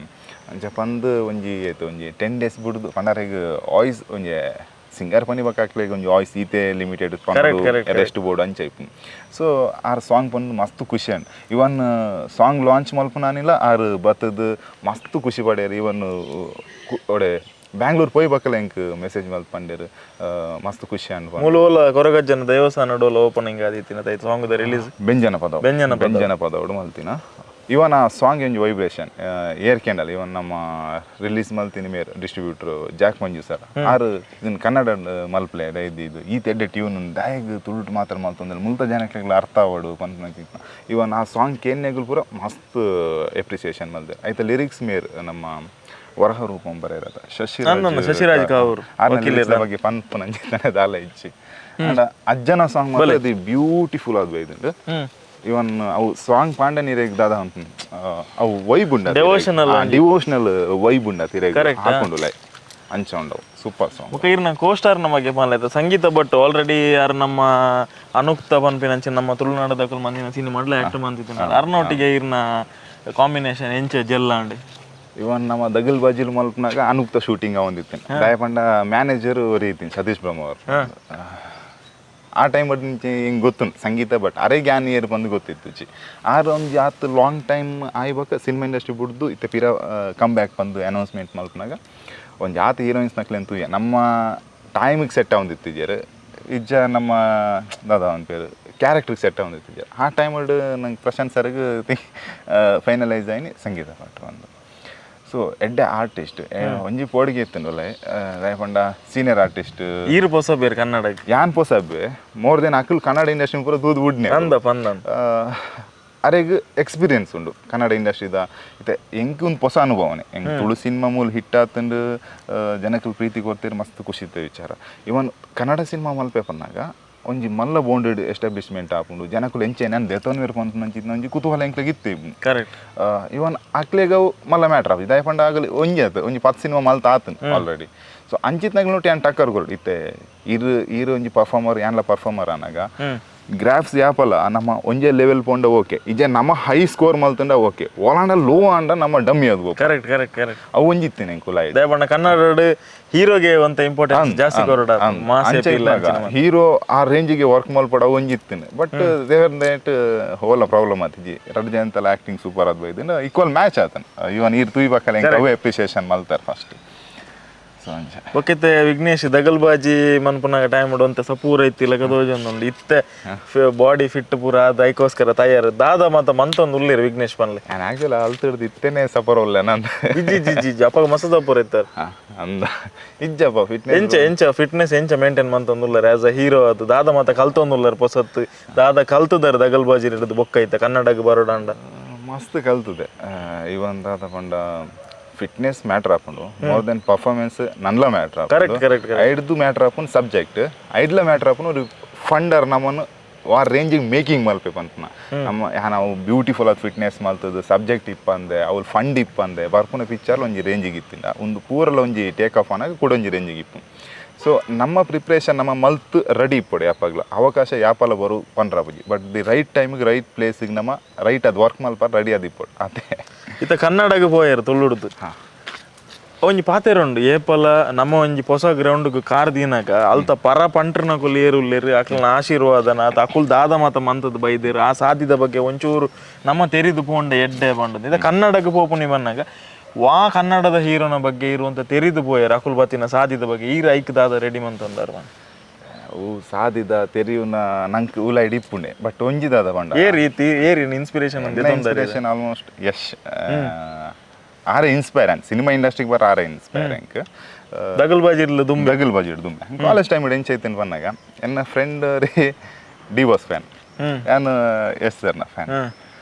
ಅಂಚೆ ಪಂದು ಒಂಜಿ ಆಯ್ತು ಒಂಜಿ 10 days ಬಿಡ್ದು ಪಂಡಾರಿಗೆ ವಾಯ್ಸ್ ಒಂಜಿ ಸಿಂಗರ್ ಪನಿ ಬಕ್ಕಾಕ್ಲಿಗೆ ಒಂಜಿ ವಾಯ್ಸ್ ಈತೆ ಲಿಮಿಟೆಡ್ ರೆಸ್ಟ್ ಬೋರ್ಡ್ ಅಂಚೆ ಇಪ್ಪು ಸೊ ಆರು ಸಾಂಗ್ ಬಂದು ಮಸ್ತ್ ಖುಷಿ ಅಂಡ್ ಇವನ್ ಸಾಂಗ್ ಲಾಂಚ್ ಮಲ್ಪನಾನಿಲ್ಲ ಆರು ಬತ್ತದು ಮಸ್ತ್ ಖುಷಿ ಪಡ್ಯಾರ ಇವನ್ ಒಡೆ ಬ್ಯಾಂಗ್ಳೂರ್ ಪೋಯ್ ಬಕ್ಕಲ ಇಂಕ್ ಮೆಸೇಜ್ ಮಲ್ತ್ ಪಂಡೇರು ಮಸ್ತ್ ಖುಷಿ ಅನ್ಪ ಮೂಲೋಲ ಕೊರಗಜ್ಜನ ದೇವಸ್ಥಾನ ಡೋಲ ಓಪನಿಂಗ್ ಆದಿತ್ತಿನ ಸಾಂಗ್ ದ ರಿಲೀಸ್ ಬೆಂಜನ ಪದ ಒಡು ಮಲ್ತಿನ ಇವನ್ ಆ ಸಾಂಗ್ ಎಂಜ್ ವೈಬ್ರೇಷನ್ ಏರ್ ಕ್ಯಾಂಡಲ್ ಇವನ್ ನಮ್ಮ ರಿಲೀಸ್ ಮಲ್ತಿನ ಮೇರ್ ಡಿಸ್ಟ್ರಿಬ್ಯೂಟರ್ ಜಾಕ್ ಮಂಜು ಸರ್ ಆರು ಇದನ್ನ ಕನ್ನಡ ಮಲ್ಪ್ಲೆ ಇದು ಈ ತೆಡ್ಡೆ ಟ್ಯೂನ್ ಡಾಯಗ್ ತುಳುಟು ಮಾತ್ರ ಮಲ್ತಂದ್ರೆ ಮುಲ್ತ ಜನಕ್ಲೆಗ್ಲ ಅರ್ಥ ಆವಡು ಪಂತ ಇವನ್ ಆ ಸಾಂಗ್ ಕೇನ್ನೆಗಳು ಪೂರ ಮಸ್ತ್ ಎಪ್ರಿಸಿಯೇಷನ್ ಮಲ್ದೆ ಆಯ್ತು ಲಿರಿಕ್ಸ್ ಮೇರ್ ನಮ್ಮ ವರಹ ರೂಪಂ ಬರೆಯರದ ಶಶಿರಾಜ್ ಕಾವೂರು ಬಗ್ಗೆ ಪನ್ಪು ನಂಜಿದ್ದಾನೆ ದಾಲ ಇಚ್ಚಿ ಅಜ್ಜನ ಸಾಂಗ್ ಅದು ಬ್ಯೂಟಿಫುಲ್ ಆದ್ ಬೈದು ಇವನ್ ಅವು ಸಾಂಗ್ ಪಾಂಡ ನೀರೇಗ್ ದಾದ ಅಂತ ಅವು ವೈಬ್ ಉಂಡ ಡಿವೋಷನಲ್ ವೈಬ್ ಉಂಡ ತಿರೇಗ್ ಹಾಕೊಂಡು ಲೈ ಅಂಚ ಉಂಡವು ಸೂಪರ್ ಸಾಂಗ್ ಇರ್ನ ಕೋಸ್ಟಾರ್ ನಮಗೆ ಪಾನ್ಲೈತ ಸಂಗೀತ ಬಟ್ ಆಲ್ರೆಡಿ ಯಾರು ನಮ್ಮ ಅನುಕ್ತ ಪನ್ಪಿನಂಚ ನಮ್ಮ ತುಳುನಾಡದ ಮಂದಿನ ಸಿನಿಮಾಡ್ಲ ಆಕ್ಟ್ ಮಾಡ್ತಿದ್ದ ಅರ್ನೊಟ್ಟಿಗೆ ಇರ್ನ ಕಾಂಬಿನೇಷನ್ ಎಂಚ ಜೆಲ್ಲ ಅಂಡಿ ಇವನ್ ನಮ್ಮ ದಗಲ್ ಬಾಜಿಲ್ ಮಲ್ಪನಾಗ ಅನುಕ್ತ ಶೂಟಿಂಗ್ ಅವಂದಿತ್ತೇನೆ ದಯಪಂಡ ಮ್ಯಾನೇಜರ್ ರೀತೀನಿ ಸತೀಶ್ ಬ್ರಹ್ಮ ಅವರು ಆ ಟೈಮ್ ಬಟ್ ಹಿಂಗೆ ಗೊತ್ತು ಸಂಗೀತ ಬಟ್ ಅರೆ ಗ್ಯಾನ್ ಇಯರ್ ಬಂದು ಗೊತ್ತಿತ್ತು ಆರು ಒಂದು ಆತು ಲಾಂಗ್ ಟೈಮ್ ಆಯ್ಬೇಕು ಸಿನಿಮಾ ಇಂಡಸ್ಟ್ರಿ ಬಿಡ್ದು ಇತ್ತ ಪಿರ ಕಮ್ ಬ್ಯಾಕ್ ಬಂದು ಅನೌನ್ಸ್ಮೆಂಟ್ ಮಲ್ಪನಾಗ ಒಂದು ಆತು ಹೀರೋಯಿನ್ಸ್ ನಕ್ಲೆಂತೂ ನಮ್ಮ ಟೈಮಿಗೆ ಸೆಟ್ ಆವಂದಿತ್ತಿದ್ಯಾರ ಇಜ್ಜ ನಮ್ಮ ದಾದ ಅವನ ಪೇರು ಕ್ಯಾರೆಕ್ಟ್ರಿಗೆ ಸೆಟ್ ಆವಂದಿತ್ತಿದ್ಯಾರ ಆ ಟೈಮ್ ನಂಗೆ ಪ್ರಶಾಂತ್ ಸರ್ಗೆ ಫೈನಲೈಸ್ ಆಯ್ನಿ ಸಂಗೀತ ಪಾಠ ಒಂದು ಸೊ ಎಡ್ಡೆ ಆರ್ಟಿಸ್ಟ್ ಒಂಜಿ ಪೋಡಿಗೆ ಇತ್ತನಲ್ಲ ಪಂಡ ಸೀನಿಯರ್ ಆರ್ಟಿಸ್ಟ್ ಈರು ಪೊಸ ಬೇರೆ ಕನ್ನಡ ಯಾನ್ ಪೊಸಬ್ಬೆ more than Akal Kannada industry ಪೂರ ದೂದ್ ಉಡ್ನೆ ಅರೆಗ್ ಎಕ್ಸ್ಪೀರಿಯನ್ಸ್ ಉಂಡು ಕನ್ನಡ ಇಂಡಸ್ಟ್ರಿದ ಇತ್ತೆ ಎಂಕ್ ಒಂದು ಹೊಸ ಅನುಭವನೆ ಹೆಂಗ್ ತುಳು ಸಿನಿಮಾ ಮೂಲ ಹಿಟ್ ಆತಂಡು ಜನಕ್ಕೆ ಪ್ರೀತಿ ಕೊಡ್ತೀರಿ ಮಸ್ತ್ ಖುಷಿ ಇತ್ತು ವಿಚಾರ ಇವನ್ ಕನ್ನಡ ಸಿನಿಮಾ ಮಲ್ಪೆ ಪನ್ನಾಗ ಒಂಜಿ ಮಲ್ಲ ಬೌಂಡೆಡ್ ಎಸ್ಟಾಬ್ಲಿಷ್ಮೆಂಟ್ ಆಪುಂಡು ಜನಕ್ಕಲು ಎಂಚೆ ನಾನು ದೆತೋನ್ ಪಂತ ನಂಚಿದ್ ಒಂಜಿ ಕುತೂಹಲ ಎಂಕ್ಲೆಗ್ ಇತ್ತು ಕರೆಕ್ಟ್ ಇವನ್ ಅಕ್ಲೆಗವು ಮಲ್ಲ ಮ್ಯಾಟ್ರ್ ಆಫ್ ಇದಾಯ ಪಂಡ ಆಗಲಿ ಒಂಜಿ ಆತು ಒಂಜಿ 10 ಸಿನಿಮಾ ಮಲ್ತ ಆತನ್ ಆಲ್ರೆಡಿ ಸೊ ಅಂಚಿತ್ನಾಗ ನೋಡಿ ಯಾನ್ ಟಕ್ಕರ್ ಕೊಡು ಇತ್ತೆ ಇರು ಒಂಜಿ ಪರ್ಫಾರ್ಮರ್ ಯಾನ್ಲ ಪರ್ಫಾರ್ಮರ್ ಅನ್ನಾಗ ಗ್ರಾಫ್ಸ್ ಯಾಪಲ್ಲ ನಮ್ಮ ಒಂಜೆ ಲೆವೆಲ್ ಪೋಂಡ ಓಕೆ ಇಜೆ ನಮ್ಮ ಹೈ ಸ್ಕೋರ್ ಮಲ್ತಂಡ ಓಕೆ ಓಲಾಂಡ ಲೋ ಆಂಡ ನಮ್ಮ ಡಮ್ಮಿ ಅದು ಕರೆಕ್ಟ್ ಕರೆಕ್ಟ್ ಕರೆಕ್ಟ್ ಅವು ಒಂಜಿತ್ತೇನೆ ಕುಲ ದಯಪಂಡ ಕನ್ನಡ ಹೀರೋಗೆ ಒಂತ ಇಂಪಾರ್ಟೆನ್ಸ್ ಜಾಸ್ತಿ ಕೊರಡ ಹೀರೋ ಆ ರೇಂಜಿಗೆ ವರ್ಕ್ ಮಲ್ಪಡ ಒಂಜಿತ್ತೇನೆ ಬಟ್ ದೇವರ್ ದೇಟ್ ಹೋಲ ಪ್ರಾಬ್ಲಮ್ ಆತಿಜಿ ರಡ್ಜೆ ಅಂತಲ್ಲ ಆಕ್ಟಿಂಗ್ ಸೂಪರ್ ಆದ್ ಬೈದಿನ ಈಕ್ವಲ್ ಮ್ಯಾಚ್ ಆತನ್ ಇವನ್ ಈರ್ ತುಯ್ ಬಕ್ಕಲೆ ಅವು ಅಪ್ರಿಸಿಯೇಷನ್ ಮಲ್ತಾರೆ ಫಸ್ಟ್ ಒಕ್ಕಿತ್ತೆ ವಿಘ್ನೇಶ್ ದಗಲ್ಬಾಜಿ ಮನ್ಪುನಾಗ ಟೈಮ್ ಉಂತ ಸಪೂರ ಇತ್ತಿಲ್ಲ ಕದೋಜೊಂದು ಇತ್ತೆ ಬಾಡಿ ಫಿಟ್ ಪೂರ ಅದು ಐಕೋಸ್ಕರ ತಯಾರು ದಾದ ಮಾತ ಮಂತೊಂದು ಉಳ್ಳಿರು ವಿಘ್ನೇಶ್ ಪನ್ಲೆ ನಾನು ಆಕ್ಚುಲಿ ಅಲ್ತಿಡ್ದು ಇತ್ತೇನೆ ಸಪರ್ ಒಳ್ಳೆ ನಾನು ಜಿ ಅಪ್ಪಾಗ ಮಸದ ಪೂರ ಇತ್ತಾರೆ ಅಂದ ಇಜ್ಜಪ್ಪ ಫಿಟ್ನೆಸ್ ಎಂಚ ಫಿಟ್ನೆಸ್ ಎಂಚ ಮೇಂಟೈನ್ ಮಂತೊಂದು ಉಳ್ಳಾರ ಆಸ್ ಅ ಹೀರೋ ಅದು ದಾದ ಮಾತ ಕಲ್ತೊಂದು ಉಳ್ಳಾರ ಪೊಸತ್ತು ದಾದ ಕಲ್ತದಾರ ದಗಲ್ಬಾಜಿ ಹಿಡಿದು ಬೊಕ್ಕ ಐತೆ ಕನ್ನಡಕ್ಕೆ ಬರೋಡಾಂಡ ಮಸ್ತ್ ಕಲ್ತದೆ ಇವನ್ ದಾದ ಪಂಡ ಫಿಟ್ನೆಸ್ ಮ್ಯಾಟ್ರ್ ಹಾಕೊಂಡು ಮೋರ್ ದೆನ್ ಪರ್ಫಾರ್ಮೆನ್ಸ್ ನನ್ಲ ಮ್ಯಾಟ್ರ್ ಹಾಕೊಂಡು ಐಡ್ದು ಮ್ಯಾಟ್ರ್ ಹಾಕೊಂಡು ಸಬ್ಜೆಕ್ಟ್ ಐಡ್ಲ ಮ್ಯಾಟ್ರ್ ಹಾಕೊಂಡು ಒಂದು ಫಂಡರ್ ನಮ್ಮನ್ನು ವಾರ್ ರೇಂಜಿಗೆ ಮೇಕಿಂಗ್ ಮಲ್ಪೆ ಪಂತನ ನಮ್ಮ ನಾವು ಬ್ಯೂಟಿಫುಲ್ ಆದ ಫಿಟ್ನೆಸ್ ಮಲ್ತದ್ದು ಸಬ್ಜೆಕ್ಟ್ ಇಪ್ಪಂದೆ ಅವ್ರು ಫಂಡ್ ಇಪ್ಪಂದೆ ಬರ್ಪುನ ಪಿಕ್ಚರ್ಲ ಒಂಜಿ ರೇಂಜಿಗೆ ಇತ್ತಿಂದ ಒಂದು ಪೂರಲ್ಲ ಒಂಜಿ ಟೇಕ್ ಆಫ್ ಆನಾಗ ಕೂಡ ಒಂಜಿ ರೇಂಜಿಗೆ ಇಪ್ಪು ಸೊ ನಮ್ಮ ಪ್ರಿಪ್ರೇಷನ್ ನಮ್ಮ ಮಲ್ತ್ ರೆಡಿ ಇಪ್ಪಡು ಯಾಪಾಗ್ಲ ಅವಕಾಶ ಯಾಪಲ್ಲ ಬರು ಪಂಡ್ರಾಬುಜಿ ಬಟ್ ದಿ ರೈಟ್ ಟೈಮಿಗೆ ರೈಟ್ ಪ್ಲೇಸಿಗೆ ನಮ್ಮ ರೈಟ್ ಅದು ವರ್ಕ್ ಮಲ್ಪ ರೆಡಿ ಅದು ಇಪ್ಪಡು ಅದೇ ಇತ್ತ ಕನ್ನಡಗೆ ಪೋಯರು ತುಳುಡುದು ಒಂಜಿ ಪಾತೆರುಂಡು ಏಪಲ ನಮ್ಮ ಒಂಜಿ ಹೊಸ ಗ್ರೌಂಡ್ಗೆ ಕಾರ್ ದಿನಾಗ ಅಲ್ತ ಪರ ಪಂಟ್ರನಕು ಲೇರುಲ್ಲೇರು ಅಕ್ಲನ ಆಶೀರ್ವಾದನ ಅಕುಲ್ ದಾದ ಮಾತ ಮಂತದ್ದು ಬೈದೇರು ಆ ಸಾಧ್ಯದ ಬಗ್ಗೆ ಒಂಚೂರು ನಮ್ಮ ತೆರಿದು ಪೋಂಡ ಎಡ್ಡೆ ಬಂಡದು ಇದ ಕನ್ನಡಕ್ಕೆ ಪೋಪುನಿ ಬನ್ನಾಗ ವಾ ಕನ್ನಡದ ಹೀರೋನ ಬಗ್ಗೆ ಇರುವಂತ ತೆರಿದು ಪೋಯರು ಅಕುಲ್ ಬತ್ತಿನ ಸಾಧ್ಯದ ಬಗ್ಗೆ ಈರ ಐಕ್ ದಾದ ರೆಡಿ ಮಂತಂದಾರ ಅವು ಸಾಧಿದ ತೆರಿಯುನ ನಂಗೆ ಉಲ ಇಡಿಪುಂಡೆ ಬಟ್ ಒಂಜಿದಾದ ಬಂಡ ಏ ರೀತಿ ಇನ್ಸ್ಪಿರೇಷನ್ ಇನ್ಸ್ಪಿರೇಷನ್ ಆಲ್ಮೋಸ್ಟ್ ಯಶ್ ಆರೆ ಇನ್ಸ್ಪೈರಿಂಗ್ ಸಿನಿಮಾ ಇಂಡಸ್ಟ್ರಿಗೆ ಬರ ಆರೆ ಇನ್ಸ್ಪೈರಿಂಗ್ ದಗಲ್ಬಾಜಿ ದುಂಬೆ ಕಾಲೇಜ್ ಟೈಮ್ ಎಂಚ ಐತೇನು ಬಂದಾಗ ಎನ್ನ ಫ್ರೆಂಡ್ ರೀ ಡಿವೋರ್ಸ್ ಫ್ಯಾನ್ ಯಾನು ಎಸ್ ಸರ್ನ ಫ್ಯಾನ್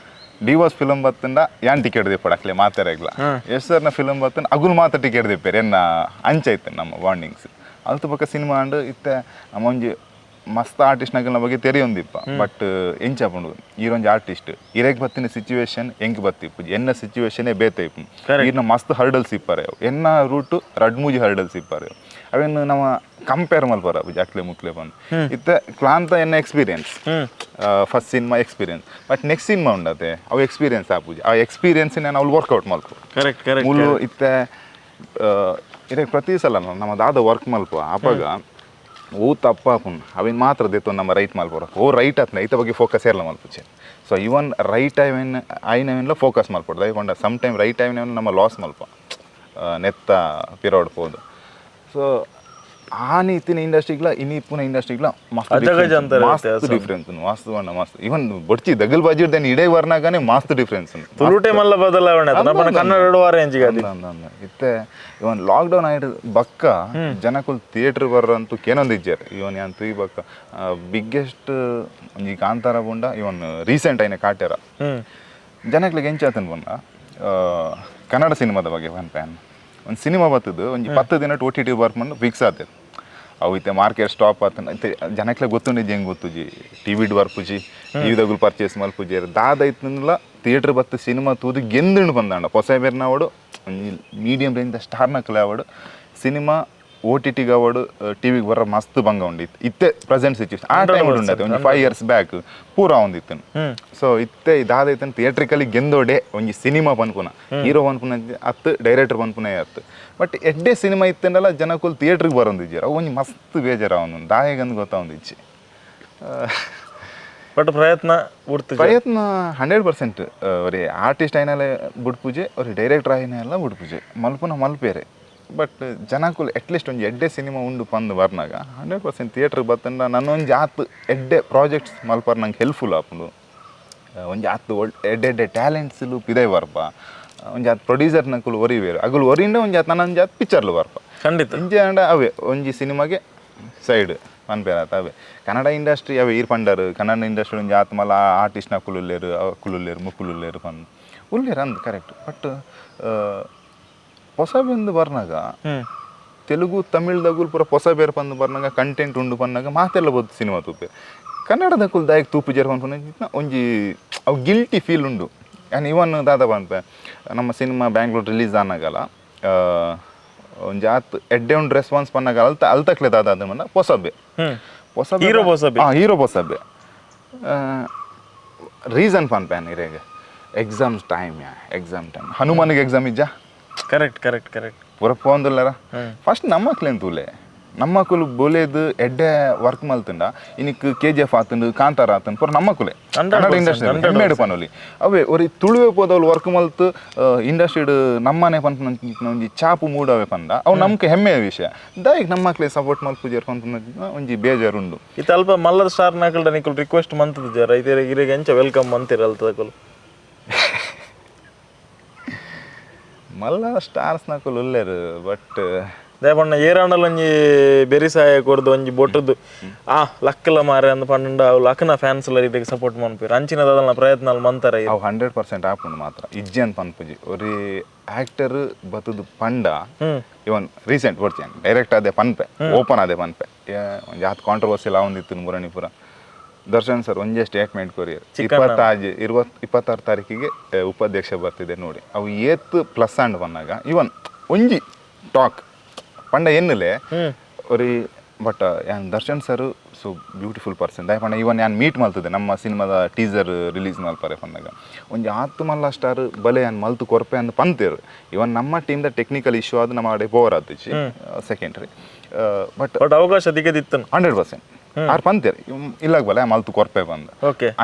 ಡಿವೋರ್ಸ್ ಫಿಲಮ್ ಬತ್ತಂಡ ಯಾನ್ ಟಿಕೆಟ್ ದಿಪ್ಪಡ ಅಕ್ಲೆ ಮಾತಾಡಗ್ಲ ಎಸ್ ಸರ್ನ ಫಿಲಮ್ ಬತ್ತಂಡ ಅಗುಲ್ ಮಾತ ಟಿಕೆಟ್ ದಿಪ್ಪೇರು ಎನ್ನ ಅಂಚೈತೆ ನಮ್ಮ ಬಾಂಡಿಂಗ್ಸ್ ಅಲ್ತು ಪಕ್ಕ ಸಿನಿಮಾ ಅಂಡ್ ಇತ್ತೆ ನಮ್ಮ ಒಂಜಿ ಮಸ್ತ್ ಆರ್ಟಿಸ್ಟ್ನಾಗಲ್ನ ಬಗ್ಗೆ ತೆರಿಯೊಂದಿಪ್ಪ ಬಟ್ ಎಂಚ ಪಂಡು ಈರೊಂಜಿ ಆರ್ಟಿಸ್ಟ್ ಇರೆಗ್ ಬತ್ತಿನ ಸಿಚುವೇಶನ್ ಎಂಕ್ ಬತ್ತಿಪ್ಪು ಎನ್ನ ಸಿಚುವೇಶನೇ ಬೇತೆ ಇಪ್ಪು ಈರ್ನ ಮಸ್ತ್ ಹರ್ಡಲ್ಸ್ ಇಪ್ಪಾರೆ ಎನ್ನ ರೂಟ್ ರಡ್ಮೂಜಿ ಹರ್ಡಲ್ಸ್ ಇಪ್ಪಾರೆ ಅವೇನು ನಮ್ಮ ಕಂಪೇರ್ ಮಲ್ಪರ ಅಕ್ಲೆ ಮುಕ್ಲೆ ಬಂದು ಇತ್ತೆ ಕ್ಲಾಂತ ಎನ್ನ experience first cinema experience but next cinema ಉಂಡತೆ ಅವು ಎಕ್ಸ್ಪೀರಿಯನ್ಸ್ ಆಪುಜಿ ಆ ಎಕ್ಸ್ಪೀರಿಯನ್ಸ್ ನಾನು ಅವ್ಳು ವರ್ಕೌಟ್ ಮಲ್ಪು ಮುಳ್ಳು ಇತ್ತೆ ಇದಕ್ಕೆ ಪ್ರತಿ ಸಲ ನಮ್ಮ ದಾದ ವರ್ಕ್ ಮಲ್ಪ ಅಪ್ಪಾಗ ಓ ತಪ್ಪಾಪುನ್ ಅವೇನು ಮಾತ್ರ ದೇತು ನಮ್ಮ ರೈಟ್ ಮಲ್ಪರ ಓ ರೈಟ್ ಆತ್ನ ಐತ ಬಗ್ಗೆ ಫೋಕಸ್ ಇರಲ್ಲ ಮಲ್ಪುಚೆ ಸೊ ಇವನ್ ರೈಟ್ ಐನವೆಲ್ಲ ಫೋಕಸ್ ಮಲ್ಪಡ್ದು ಐಕೊಂಡ ಸಮ್ ಟೈಮ್ ರೈಟ್ ಐನವೆಲ್ಲ ನಮ್ಮ ಲಾಸ್ ಮಲ್ಪ ನೆತ್ತ ಪಿರೋಡ್ ಪೋದು ಸೊ ಆ ನೀತಿನ ಇಂಡಸ್ಟ್ರಿಗ್ಲ ಇನ್ನಿಪ್ಪುನ ಇಂಡಸ್ಟ್ರಿಗ್ಲ ಮಸ್ತ್ ಡಿಫ್ರೆನ್ಸ್ ಮಸ್ತ್ ಬಣ್ಣ ಮಸ್ತ್ ಇವನ್ ಬಡ್ಚಿ ದಗಲ್ ಬಾಜಿರ್ದೇನು ಇಡೇ ವರ್ನಾಗನೆ ಮಸ್ತ್ ಡಿಫ್ರೆನ್ಸ್ ಟೈಮಲ್ಲ ಬದಲಾವಣೆ ಇತ್ತೆ ಇವನ್ ಲಾಕ್ಡೌನ್ ಆಯ್ತು ಬಕ್ಕ ಜನಕ್ಕೂ ಥಿಯೇಟರ್ ಬರ್ರಂತೂ ಕೇನೊಂದು ಇಜ್ಜಾರೆ ಇವನ್ ಯಾನ್ ತುಯ್ ಬಕ್ಕ ಬಿಗ್ಗೆಸ್ಟ್ ಈ ಕಾಂತಾರ ಬುಂಡ ಇವನ್ ರೀಸೆಂಟ್ ಐನೆ ಕಾಟ್ಯಾರ ಜನಕ್ಲಿಗೆ ಎಂಚಾತನ್ ಬಂದ ಕನ್ನಡ ಸಿನಿಮಾದ ಬಗ್ಗೆ ಒನ್ ಪ್ಯಾನ್ ಒಂದು ಸಿನಿಮಾ ಬರ್ತದ್ದು ಒಂದು 10 ದಿನ OTT ಬರ್ಕೊಂಡು ಫಿಕ್ಸ್ ಆತದೆ ಅವು ಇತ್ತೆ ಮಾರ್ಕೆಟ್ ಸ್ಟಾಪ್ ಆತ ಜನಕ್ಲೆ ಗೊತ್ತುಂಡಿದ್ದು ಹೆಂಗೆ ಗೊತ್ತುಜಿ ಟಿವಿಡ್ ಬರ್ಪುಜಿ ಟಿವಿದಾಗಲು ಪರ್ಚೇಸ್ ಮಲ್ಪುಜಿ ದಾದ ಐತನಲ್ಲ ಥಿಯೇಟ್ರ್ ಬತ್ತು ಸಿನಿಮಾ ತೂದು ಗೆಂದುಂಡು ಬಂದಾಂಡ ಹೊಸ ಬೇರ್ನ ಅವಡು ಮೀಡಿಯಂ ರೇಂಜ್ ಸ್ಟಾರ್ನಕ್ಲೆ ಅವಡು ಸಿನಿಮಾ OTTಗೆ ಅವಡು ಟಿವಿಗೆ ಬರೋ ಮಸ್ತ್ ಬಂಗ ಉಂಡಿತ್ತು ಇತ್ತೆ ಪ್ರೆಸೆಂಟ್ ಸಿಚುವೇಶನ್ ಆ ಟೈಮ್ ಉಂಡತೆ ಒಂದು 5 years ಬ್ಯಾಕ್ ಪೂರ ಒಂದಿತ್ತು ಸೊ ಇತ್ತೆ ಇದಾದೈತನ್ ಥಿಯೇಟ್ರಿಕಲಿ ಗೆಂದೋಡೆ ಒಂಜಿ ಸಿನಿಮಾ ಪನ್ಪುನ ಹೀರೋ ಪನ್ಪುನ ಅತ್ತು ಡೈರೆಕ್ಟರ್ ಪನ್ಪುನೇ ಅತ್ತು ಬಟ್ ಎಡ್ಡೆ ಸಿನಿಮಾ ಇತ್ತಂಡಲ್ಲ ಜನಕ್ಕೂ ಥಿಯೇಟ್ರಿಗೆ ಬರೋದಿಜ್ಜಾರ ಒಂಜಿ ಮಸ್ತ್ ಬೇಜಾರ ಅವನು ದಾಯಗಂದು ಗೊತ್ತಾವಂದಿಚ್ಚಿ ಬಟ್ ಪ್ರಯತ್ನ 100% ಅವರೇ ಆರ್ಟಿಸ್ಟ್ ಐನಲ್ಲೇ ಬಿಡ್ಪೂಜೆ ಅವ್ರಿಗೆ ಡೈರೆಕ್ಟರ್ ಐನೆಲ್ಲ ಬಿಡ್ಪೂಜೆ ಮಲ್ಪುನ ಮಲ್ಪೇರೆ ಬಟ್ ಜನಕ್ಕೂ ಅಟ್ಲೀಸ್ಟ್ ಒಂದು ಎಡ್ಡೆ ಸಿನಿಮಾ ಉಂಡು ಪಂದು ಬರ್ನಾಗ 100% ಥಿಯೇಟ್ರಿಗೆ ಬತ್ತಂಡ ನನ್ನೊಂದು ಆತು ಎಡ್ಡೆ ಪ್ರಾಜೆಕ್ಟ್ಸ್ ಮಲ್ಪರ್ ನಂಗೆ ಹೆಲ್ಪ್ಫುಲ್ ಆಪುಂಡು ಒಂಜಿ ಆತು ಎಡ್ಡೆ ಟ್ಯಾಲೆಂಟ್ಸ್ಲು ಪಿದೆ ಬರ್ಪ ಒಂಜಿ ಆತ್ ಪ್ರೊಡ್ಯೂಸರ್ ನಕುಲು ಒರಿವೇರು ಅಗುಲು ಒರಿಂದ ಒಂಜಿ ಆತ್ ನನ್ನ ಒಂಜಿ ಆತ್ ಪಿಕ್ಚರ್ಲು ಬರ್ಪ ಖಂಡಿತ ಇಂಜೆ ಅಂಡ ಅವೇ ಒಂಜಿ ಸಿನಿಮಾಗೆ ಸೈಡ್ ಪನ್ಪೇರಾತ ಅವೇ ಕನ್ನಡ ಇಂಡಸ್ಟ್ರಿ ಅವೇ ಈರ್ ಪಂಡರು ಕನ್ನಡ ಇಂಡಸ್ಟ್ರಿ ಒಂಜಿ ಆತ್ ಮಲ್ಲ ಆರ್ಟಿಸ್ಟ್ ನಕುಲುಲ್ಲೇರು ಅಕುಲುಲ್ಲೇರು ಮುಕ್ಕುಲುಲ್ಲೇರು ಪನ್ ಉಲ್ಲೇರು ಅಂದ್ ಕರೆಕ್ಟ್ ಬಟ್ ಹೊಸಬೆಂದು ಬರ್ನಾಗ ತೆಲುಗು ತಮಿಳ್ದಾಗುಲ್ ಪೂರ ಹೊಸ ಬೇರೆ ಪಂದು ಬರ್ನಾಗ ಕಂಟೆಂಟ್ ಉಂಡು ಪನ್ನಾಗ ಮಾತೆಲ್ಲ ಬೋದು ಸಿನಿಮಾ ತೂಪೆ ಕನ್ನಡದಕ್ಕುಲ್ ದಾಯಕ್ ತೂಪು ಜರ್ ಪನ್ಪುನ ಒಂಜಿ ಅವು ಗಿಲ್ಟಿ ಫೀಲ್ ಉಂಡು ಆ್ಯಂಡ್ ಇವನ್ ದಾದ ಪನ್ಪೆ ನಮ್ಮ ಸಿನಿಮಾ ಬ್ಯಾಂಗ್ಳೂರ್ ರಿಲೀಸ್ ಆನಾಗಲ್ಲ ಒಂಜಿ ಆತ್ ಎಡ್ಡೆ ಉಂಡು ರೆಸ್ಪಾನ್ಸ್ ಪನ್ನಾಗ ಅಲ್ತಕ್ಲೆ ದಾದ ಅದ ಮನ್ನ ಹೊಸಬೆ ಹೊಸಬೆ ಹೀರೋ ಹೊಸಬೆ ರೀಸನ್ ಪನ್ಪೇನ್ ಇರೇಗೆ ಎಕ್ಸಾಮ್ಸ್ ಟೈಮ್ ಹನುಮಾನಿಗೆ ಎಕ್ಸಾಮ್ ಇಜ್ಜ ಕರೆಕ್ಟ್ ಪೂರ ಪೋಂದುಲ್ಲರ ಫಸ್ಟ್ ನಮ್ಮಕ್ಲೇನ್ ತೂಲೆ ನಮ್ಮಕ್ಕುಲು ಬೋಲೇದು ಎಡ್ಡೆ ವರ್ಕ್ ಮಲ್ತಂಡ ಇನಿಕ್ KGF ಆತಂಡು ಕಾಂತಾರ ಆತಂಡು ಪೂರ ನಮ್ಮಕ್ಕುಲೆ ಕನ್ನಡ ಇಂಡಸ್ಟ್ರಿ ಹೆಮ್ಮೆಡು ಪನೊಲಿ ಅವೇ ಒರಿ ತುಳುವೆ ಪೋದವ್ಲು ವರ್ಕ್ ಮಲ್ತು ಇಂಡಸ್ಟ್ರಿಡ್ ನಮ್ಮನೆ ಪನ್ಪುನ ಒಂಜಿ ಚಾಪು ಮೂಡವೆ ಪಂಡ ಅವು ನಮ್ಗೆ ಹೆಮ್ಮೆಯ ವಿಷಯ ದಾಯಿಗೆ ನಮ್ಮಕ್ಲೆ ಸಪೋರ್ಟ್ ಮಲ್ಪುಜರ್ ಪನ್ಪುನ ಒಂಜಿ ಬೇಜಾರುಂಡು ಇದು ಅಲ್ಪ ಮಲ್ಲದ ಸ್ಟಾರ್ ನಾಕಲ್ಡ ನಿಕುಲ್ ರಿಕ್ವೆಸ್ಟ್ ಮಂತದ ಜರ ಇರಿಗೆ ಎಂಚ ವೆಲ್ಕಮ್ ಮಂತಿರಲ್ತದಕುಲು ಮಲ್ಲ ಸ್ಟಾರ್ಸ್ ನಕುಲು ಉಲ್ಲೇರು ಬಟ್ ದೇಪಣ್ಣ ಏರಾಂಡಲ್ ಒಂಜಿ ಬೆರಿಸಾಯ ಕೊರ್ದು ಒಂಜಿ ಬೊಟ್ಟದ್ದು ಲಕ್ಕಲ ಮಾರೆ ಅಂದ್ ಪಂಡ ಅವು ಲಕ್ಕನ ಫ್ಯಾನ್ಸ್ ಎಲ್ಲ ಇದಕ್ಕೆ ಸಪೋರ್ಟ್ ಮನ್ಪೇರು ಅಂಚಿನ ಅದನ್ನ ಪ್ರಯತ್ನ ಮಂತಾರೆ ಅವು 100% ಆಪುಂಡು ಮಾತ್ರ ಇಜ್ಜಿ ಅಂತ ಪನ್ಪುಜಿ ಒರಿ ಆಕ್ಟರ್ ಬತ್ತದು ಪಂಡ ಇವನ್ ರೀಸೆಂಟ್ ಬರ್ತೀನಿ ಡೈರೆಕ್ಟ್ ಅದೇ ಪನ್ಪೆ ಓಪನ್ ಅದೇ ಪನ್ಪೆ ಒಂಜಿ ಆತ್ ಕಾಂಟ್ರವರ್ಸಿಯಲ್ ಆವೊಂದಿತ್ತು ಮುರಣಿಪುರ ದರ್ಶನ್ ಸರ್ ಒಂದೇ ಸ್ಟೇಟ್ಮೆಂಟ್ ಕೊರಿಯರ್ 26 ತಾರೀಕಿಗೆ ಉಪಾಧ್ಯಕ್ಷ ಬರ್ತಿದೆ ನೋಡಿ ಅವು ಏತ್ ಪ್ಲಸ್ ಅಂಡ್ ಬಂದಾಗ ಇವನ್ ಒಂಜಿ ಟಾಕ್ ಪಂಡ ಎನ್ನಲೆ ಒರಿ ಬಟ್ ಯಾನ್ Darshan sir so beautiful person ದಯಪಂಡ ಇವನ್ ಯಾನ್ ಮೀಟ್ ಮಲ್ತದೆ ನಮ್ಮ ಸಿನಿಮಾದ ಟೀಸರ್ ರಿಲೀಸ್ ಮಲ್ಪರೆ ಪಂದಾಗ ಒಂಜಿ ಆತ್ತು ಮಲ್ಲ ಸ್ಟಾರ್ ಬಲೆ ಯಾನ್ ಮಲ್ತು ಕೊರ್ಪೆ ಅಂದ್ ಪಂತೇರು ಇವನ್ ನಮ್ಮ ಟೀಮ್ದ ಟೆಕ್ನಿಕಲ್ ಇಶ್ಯೂ ಆದ್ ನಮ್ಮ ಕಡೆ ಬೋರ್ ಆತಿಚ್ಚಿ ಸೆಕೆಂಡ್ರಿ ಬಟ್ ಅವಕಾಶ ದಿಗದಿತ್ತು 100% ಆರ್ ಪಂತೇರು ಇಲ್ಲಾಗ ಬಲ ಮಲ್ತು ಕೊರ್ಪೆ ಬಂದ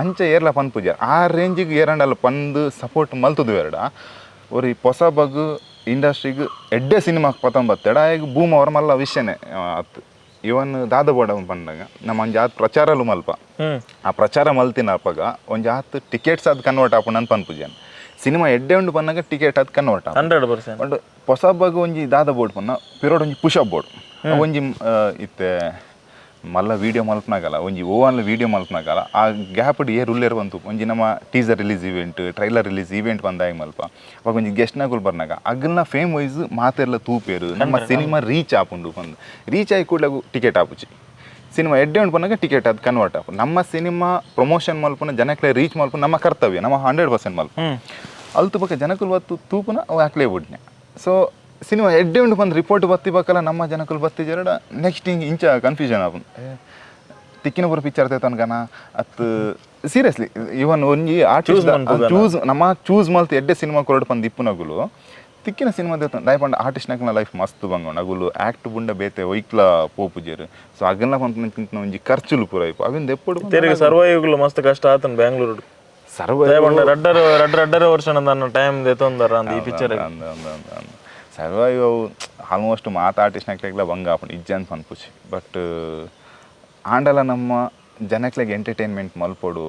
ಅಂಚೆ ಏರ್ಲ ಪನ್ಪುಜ ಆ ರೇಂಜಿಗೆ ಏರಂಡಲ್ಲ ಪಂದು ಸಪೋರ್ಟ್ ಮಲ್ತದು ಎರಡ ಒರಿ ಹೊಸ ಬಗ್ ಇಂಡಸ್ಟ್ರಿಗೆ ಎಡ್ಡೆ ಸಿನಿಮಾ ಪತ್ತೊಂಬತ್ತೆಡ ಈಗ ಭೂಮ್ ಅವ್ರ ಮಲ್ಲ ವಿಷಯನೇ ಆತು ಇವನ್ ದಾದ ಬೋಡ ಬಂದಾಗ ನಮ್ಮ ಒಂಜಿ ಆತ್ ಪ್ರಚಾರಲು ಮಲ್ಪ ಆ ಪ್ರಚಾರ ಮಲ್ತಿನಪ್ಪಾಗ ಒಂಜಿ ಆತ್ ಟಿಕೆಟ್ಸ್ ಅದು ಕನ್ವರ್ಟ್ ಆಪುಂಡು ಅಂತ ಪನ್ಪುಜನ್ ಸಿನಿಮಾ ಎಡ್ಡೆ ಉಂಡು ಬಂದಾಗ ಟಿಕೆಟ್ ಅದು ಕನ್ವರ್ಟ್ 100%. ಬಟ್ ಹೊಸ ಬಗ್ ಒಂಜಿ ದಾದ ಬೋರ್ಡ್ ಪನ್ನ ಪಿರೋಡ್ ಒಂಜಿ ಪುಷಪ್ ಬೋರ್ಡ್ ಒಂಜಿ ಇತ್ತೆ ಮಲ್ಲ ವೀಡಿಯೋ ಮಲ್ಪನಾಗಲ್ಲ ಒಂಜಿ ಓವನ್ಲ ವೀಡಿಯೋ ಮಲ್ಪನಾಗಲ್ಲ ಆ ಗ್ಯಾಪ್ ಏರ್ ಉಲ್ಲೇರು ಬಂತು ಒಂಜಿ ನಮ್ಮ teaser release event trailer release event ಬಂದಾಗ ಮಲ್ಪ ಅವಾಗ ಒಂಜಿ ಗೆಸ್ಟ್ನಾಗುಲ್ ಬರ್ನಾಗ ಅಗಲ್ನ ಫೇಮ್ ವೈಸ್ ಮಾತೆಲ್ಲ ತೂಪೇರು ನಮ್ಮ ಸಿನಿಮಾ ರೀಚ್ ಆಪುಂಡು ಬಂದು ರೀಚ್ ಆಗಿ ಕೂಡಲೇ ಟಿಕೆಟ್ ಆಪುಚಿ ಸಿನಿಮಾ ಎಡ್ಡೆ ಉಂಟು ಬಂದಾಗ ಟಿಕೆಟ್ ಅದು ಕನ್ವರ್ಟ್ ಆಪು ನಮ್ಮ ಸಿನಿಮಾ ಪ್ರಮೋಷನ್ ಮಲ್ಪನ ಜನಕ್ಕೆ ರೀಚ್ ಮಲ್ಪನ ನಮ್ಮ ಕರ್ತವ್ಯ ನಮ್ಮ 100% ಮಲ್ಪ ಅಲ್ತು ಬಗ್ಗೆ ಜನಕ್ಕೂ ಬತ್ತು ತೂಪುನ ಅವು ಹಾಕ್ಲೇ ಬಿಡ್ನೆ ಸೊ ಸಿನಿಮಾ ಎಡ್ಡೆ ಉಂಡು ಬಂದು ರಿಪೋರ್ಟ್ ಬತ್ತಿಬೇಕಲ್ಲ ನಮ್ಮ ಜನಕ್ಕೂ ಬತ್ತಿಜರಡ ನೆಕ್ಸ್ಟ್ ಹಿಂಗೆ ಇಂಚ ಕನ್ಫ್ಯೂಷನ್ ಆಪು ತಿಕ್ಕಿನ ಬರೋ ಪಿಕ್ಚರ್ ತನಕನ ಅತ್ ಸೀರಿಯಸ್ಲಿ ಇವನ್ ಒಂಜಿ ಆರ್ಟಿಸ್ಟ್ ಚೂಸ್ ಮಲ್ತು ಎಡ್ಡೆ ಸಿನಿಮಾ ಕೊರಡು ಬಂದು ಇಪ್ಪುನಗುಲು ತಿಕ್ಕಿನ ಸಿನಿಮಾ ದಯಪಂಡ ಆರ್ಟಿಸ್ಟ್ ನಾಲ್ಕನ ಲೈಫ್ ಮಸ್ತ್ ಬಂಗೋಣ ಅಗುಲು ಆಕ್ಟ್ ಬುಂಡ ಬೇತೆ ಒಯ್ಕ್ಲ ಪೋಪುಜೇರು ಸೊ ಅಗಲ್ನ ಪಂತ ಒಂಜಿ ಖರ್ಚುಲು ಪೂರ ಇಪ್ಪು ಅವಿಂದ ಎప్పుడు ಸರ್ವೈವ್ಗಳು ಮಸ್ತ್ ಕಷ್ಟ ಆತನ್ ಬ್ಯಾಂಗ್ಳೂರು ರಡ್ಡರ ವರ್ಷ ನನ್ನ ಟೈಮ್ ದೇತೊಂದರ ಅಂದ ಈ ಪಿಕ್ಚರ್ ಸರ್ವೈವ್ ಅವು ಆಲ್ಮೋಸ್ಟ್ ಮಾತು ಆರ್ಟಿಸ್ಟ್ ನಾಕ್ಲೆಗ್ಲ ಬಂಗ ಆಪುಂಡು ಇಜ್ಜಂತ ಪನ್ಪುಚಿ ಬಟ್ ಆಂಡಲ ನಮ್ಮ ಜನಕ್ಲೆಗೆ ಎಂಟರ್ಟೈನ್ಮೆಂಟ್ ಮಲ್ಪೋಡು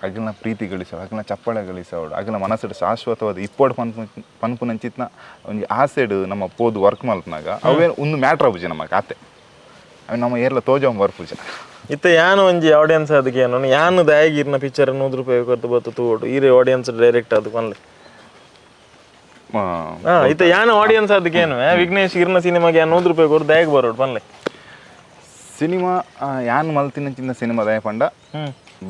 ಅಗಲ್ನ ಪ್ರೀತಿ ಗಳಿಸೋಡು ಅಗಲ್ನ ಚಪ್ಪಳೆ ಗಳಿಸೋಡು ಅಗಲ್ನ ಮನಸ್ಸು ಶಾಶ್ವತವಾದ ಇಪ್ಪೋಡು ಪನ್ಪುನಂಚಿತ್ನ ಒಂಜಿ ಆಸೆಡ್ ನಮ್ಮ ಪೋದು ವರ್ಕ್ ಮಲ್ಪನಾಗ ಅವೇ ಒಂದು ಮ್ಯಾಟ್ರ್ ಆಪುಜಿ ನಮ್ಮ ಖಾತೆ ಅವು ನಮ್ಮ ಏರ್ಲ ತೋಜ ಬರ್ಪುಜ ಇತ್ತ ಯಾನು ಒಂಜಿ ಆಡಿಯನ್ಸ್ ಅದಕ್ಕೆ ಏನು ಯಾನು ದಯಾಗಿರ್ನ ಪಿಕ್ಚರ್ 100 ರೂಪಾಯಿ ಕೊರ್ತು ಬತ್ತು ತೂಡು ಈರೆ ಆಡಿಯನ್ಸ್ ಡೈರೆಕ್ಟ್ ಅದು ಪನ್ಲೆ ಇತ್ತ ಯಾನು ಆಡಿಯನ್ಸ್ ಅದಕ್ಕೆ ಏನು ವಿಘ್ನೇಶ್ ಇರ್ನ ಸಿನಿಮಾಗೆ 100 ರೂಪಾಯಿ ಕೊರ್ತು ದಯಾಗ್ ಬರೋಡು ಪನ್ಲೆ ಸಿನಿಮಾ ಯಾನ್ ಮಲ್ತಿನ ಸಿನಿಮಾ ದಯ ಪಂಡ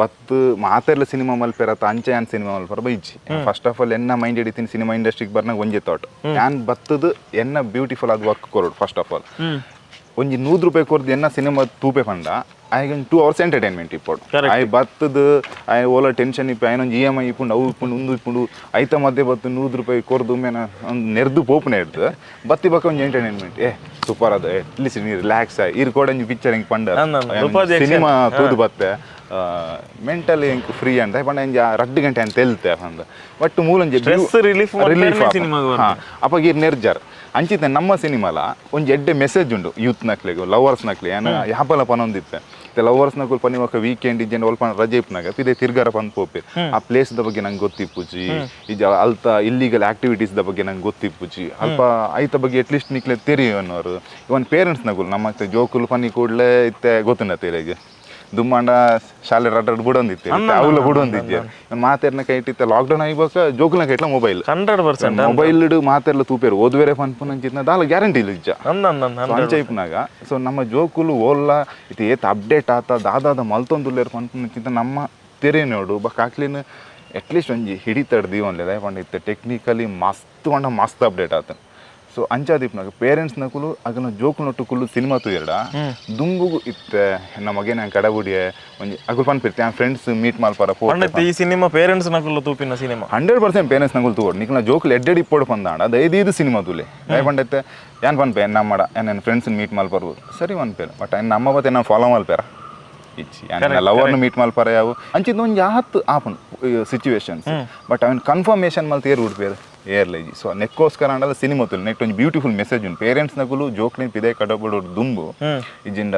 ಬತ್ತು ಮಾತೆರ್ಲ ಸಿನಿಮಾ ಮಲ್ಪೆರತ್ತ ಅಂಚೆ ಯಾನ್ ಸಿನಿಮಾ ಮಲ್ಪರ ಬೈಜಿ ಫಸ್ಟ್ ಆಫ್ ಆಲ್ ಎನ್ನ ಮೈಂಡ್ ಹಿಡಿತೀನಿ ಸಿನಿಮಾ ಇಂಡಸ್ಟ್ರಿಗೆ ಬರ್ನಾಗ ಒಂಜಿ ಥಾಟ್ ಯಾನ್ ಬತ್ತದು ಎನ್ನ ಬ್ಯೂಟಿಫುಲ್ ಆದ ವರ್ಕ್ ಕೊರೋಡು ಫಸ್ಟ್ ಆಫ್ ಆಲ್ ಒಂಜಿ 100 ರೂಪಾಯಿ ಕೊರ್ದು ಎನ್ನ ಸಿನಿಮಾ ತೂಪೆ ಪಂಡ ಆಯ್ಗೆ 2 hours ಎಂಟರ್ಟೈನ್ಮೆಂಟ್ ಇಪ್ಪೋಡು ಆಯ್ ಬತ್ತದು ಆಯ್ ಓಲ ಟೆನ್ಷನ್ ಇಪ್ಪು ಆಯ್ನೊಂದು EMI ಇಪ್ಪುಂಡು ಅವು ಇಪ್ಪುಂಡು ಉಂದು ಇಪ್ಪುಂಡು ಐತ ಮಧ್ಯೆ ಬತ್ತು 100 ರೂಪಾಯಿ ಕೊರ್ದು ಮೇನ ಒಂದು ನೆರೆದು ಪೋಪುನೆ ಇಡ್ದು ಬತ್ತಿ ಬಕ್ಕ ಒಂಜಿ ಎಂಟರ್ಟೈನ್ಮೆಂಟ್ ಸೂಪರ್ ಅದು ಇಲ್ಲಿ ರಿಲ್ಯಾಕ್ಸ್ ಇರ್ ಕೂಡ ಒಂಜಿ ಪಿಕ್ಚರ್ ಹಿಂಗೆ ಪಂಡ ಸಿನಿಮಾ ತೂದು ಬತ್ತೆ ಮೆಂಟಲಿ ಎಂಕ್ ಫ್ರೀ ಅಂತ ಪಂಡ ಎಂಜ 2 ಗಂಟೆ ಅಂತ ಹೇಳ್ತೆ ಅಂದ ಬಟ್ ಮೂಲಂಜೆ ರಿಲೀಫ್ ಅಪ್ಪ ಗೀರ್ ನೆರ್ಜರ್ ಅಂಚಿತ ನಮ್ಮ ಸಿನಿಮಾಲ ಒಂದು ಎಡ್ಡೆ ಮೆಸೇಜ್ ಉಂಡು ಯೂತ್ ನಕ್ಲೆಗು ಲವರ್ಸ್ ನಕ್ಲೆ ಏನು ಯಾಪಲ ಪನೊಂದಿತ್ತೆ ಲವರ್ಸ್ ನಕುಲ್ ಪನಿ ಒಕ್ಕ ವೀಕೆಂಡ್ ಇಜ್ಜೆಂಡ್ ಒಲ್ಪ ರಜೆ ಇಪ್ಪನಾಗ ಪಿದೆ ತಿರ್ಗಾರ ಪಂದ್ ಪೋಪೆ ಆ ಪ್ಲೇಸ್ ದ ಬಗ್ಗೆ ನಂಗೆ ಗೊತ್ತಿಪ್ಪುಜಿ ಇಜ ಅಲ್ತ ಇಲ್ಲಿಗಲ್ ಆಕ್ಟಿವಿಟೀಸ್ ದ ಬಗ್ಗೆ ನಂಗೆ ಗೊತ್ತಿಪ್ಪುಜಿ ಅಲ್ಪ ಐತ ಬಗ್ಗೆ ಅಟ್ಲೀಸ್ಟ್ ನಿಕ್ಲೆ ತೆರಿಯೋನವರು ಇವನ್ ಪೇರೆಂಟ್ಸ್ ನಕುಲ್ ನಮ್ಮ ಜೋಕುಲ್ ಪನಿ ಕೂಡ್ಲೆ ಇತ್ತೆ ಗೊತ್ತಿನ ತೆರೆಗೆ ದುಮ್ಮಂಡ ಶಾಲೆ ರಡ್ಡಡ್ ಬಿಡೊಂದಿತ್ತೆ ಅವಲ್ಲ ಬಿಡೊಂದಿದ್ದೆ ಮಾತೇರ್ನ ಕೈಟಿತ್ತೆ ಲಾಕ್ಡೌನ್ ಆಗಿವಾಗ ಜೋಕುಲ್ನ ಕೈಟ್ಲ ಮೊಬೈಲ್ 100% ಮೊಬೈಲ್ ಮಾತೆರ್ಲ ತೂಪೇರು ಓದುವೇರೆ ಪನ್ಪುನಂಚಿತ್ನ ದಾಲ ಗ್ಯಾರಂಟಿ ಇಲ್ಲ ಇಜ್ಜ ಅಂಚೈಪ್ನಾಗ ಸೊ ನಮ್ಮ ಜೋಕುಲು ಓಲ್ಲ ಇದು ಏತ್ ಅಪ್ಡೇಟ್ ಆತ ದಾದಾದ ಮಲ್ತೊಂದುಲ್ಲೇರು ಪನ್ಪುನಂಚಿತ್ತ ನಮ್ಮ ತೆರೆ ನೋಡು ಬಕ್ ಹಾಕ್ಲಿನ ಅಟ್ಲೀಸ್ಟ್ ಒಂಜಿ ಹಿಡಿತಡ್ದು ಒನ್ಲೆದ ಪಂಡ ಇತ್ತೆ ಟೆಕ್ನಿಕಲಿ ಮಸ್ತ್ ಅಪ್ಡೇಟ್ ಆತ ಸೊ ಅಂಚಾದೀಪ್ನಾಗ ಪೇರೆಂಟ್ಸ್ ನಕುಲು ಅದನ್ನ ಜೋಕು ನೊಟ್ಟು ಕುಲ್ಲು ಸಿನಿಮಾ ತೂಯರ್ಡ ದುಂಬುಗು ಇತ್ತೆ ನಮಗೆ ನಾನು ಕಡಬುಡಿಯೆ ಒಂಜಿ ಅಗುಲ್ ಪನ್ಪಿರ್ತೆ ಆ ಫ್ರೆಂಡ್ಸ್ ಮೀಟ್ ಮಾಲ್ಪಾರ ಈ ಸಿನಿಮಾ ಪೇರೆಂಟ್ಸ್ ನಕುಲು ತೂಪಿನ ಸಿನಿಮಾ 100% ಪೇರೆಂಟ್ಸ್ ನಕುಲು ತೂಗೋಡು ನಿಕ್ಲ ಜೋಕುಲು ಎಡ್ಡೆಡ್ ಇಪ್ಪೋಡು ಪಂದಾಂಡ ದೈದೀದು ಸಿನಿಮಾ ತೂಲೆ ದಯಪಂಡೈತೆ ಏನ್ ಪನ್ಪೆ ನಮ್ಮಡ ನನ್ನ ಫ್ರೆಂಡ್ಸ್ ಮೀಟ್ ಮಾಲ್ಪಾರ್ಬೋದು ಸರಿ ಪನ್ಪೇರ ಬಟ್ ನಮ್ಮ ಬತ್ತೆ ನಾನು ಫಾಲೋ ಮಾಲ್ಪೇರ ಇಚ್ಚಿ ಲವರ್ನ ಮೀಟ್ ಮಾಲ್ಪಾರ ಯಾವು ಅಂಚಿದ ಒಂದು ಯಾವತ್ತು ಆಪನ್ ಸಿಚುವೇಶನ್ಸ್ ಬಟ್ ಅವನ್ ಕನ್ಫರ್ಮೇಷನ್ ಮಲ್ತ ಏರ್ ಉಡ್ಪೇರು ಏರ್ಲೈಜಿ ಸೊ ನೆಕ್ಕೋಸ್ಕರ ಅಂಡಲ್ಲ ಸಿನಿಮಾ ತುಲ್ ನೆಕ್ಸ್ಟ್ ಒಂದು ಬ್ಯೂಟಿಫುಲ್ ಮೆಸೇಜ್ ಉಂಟು ಪೇರೆಂಟ್ಸ್ ನಕುಲು ಜೋಕ್ಲಿನ ಪಿದೆ ಕಡಬಡು ದುಂಬು ಇಜಿಂದ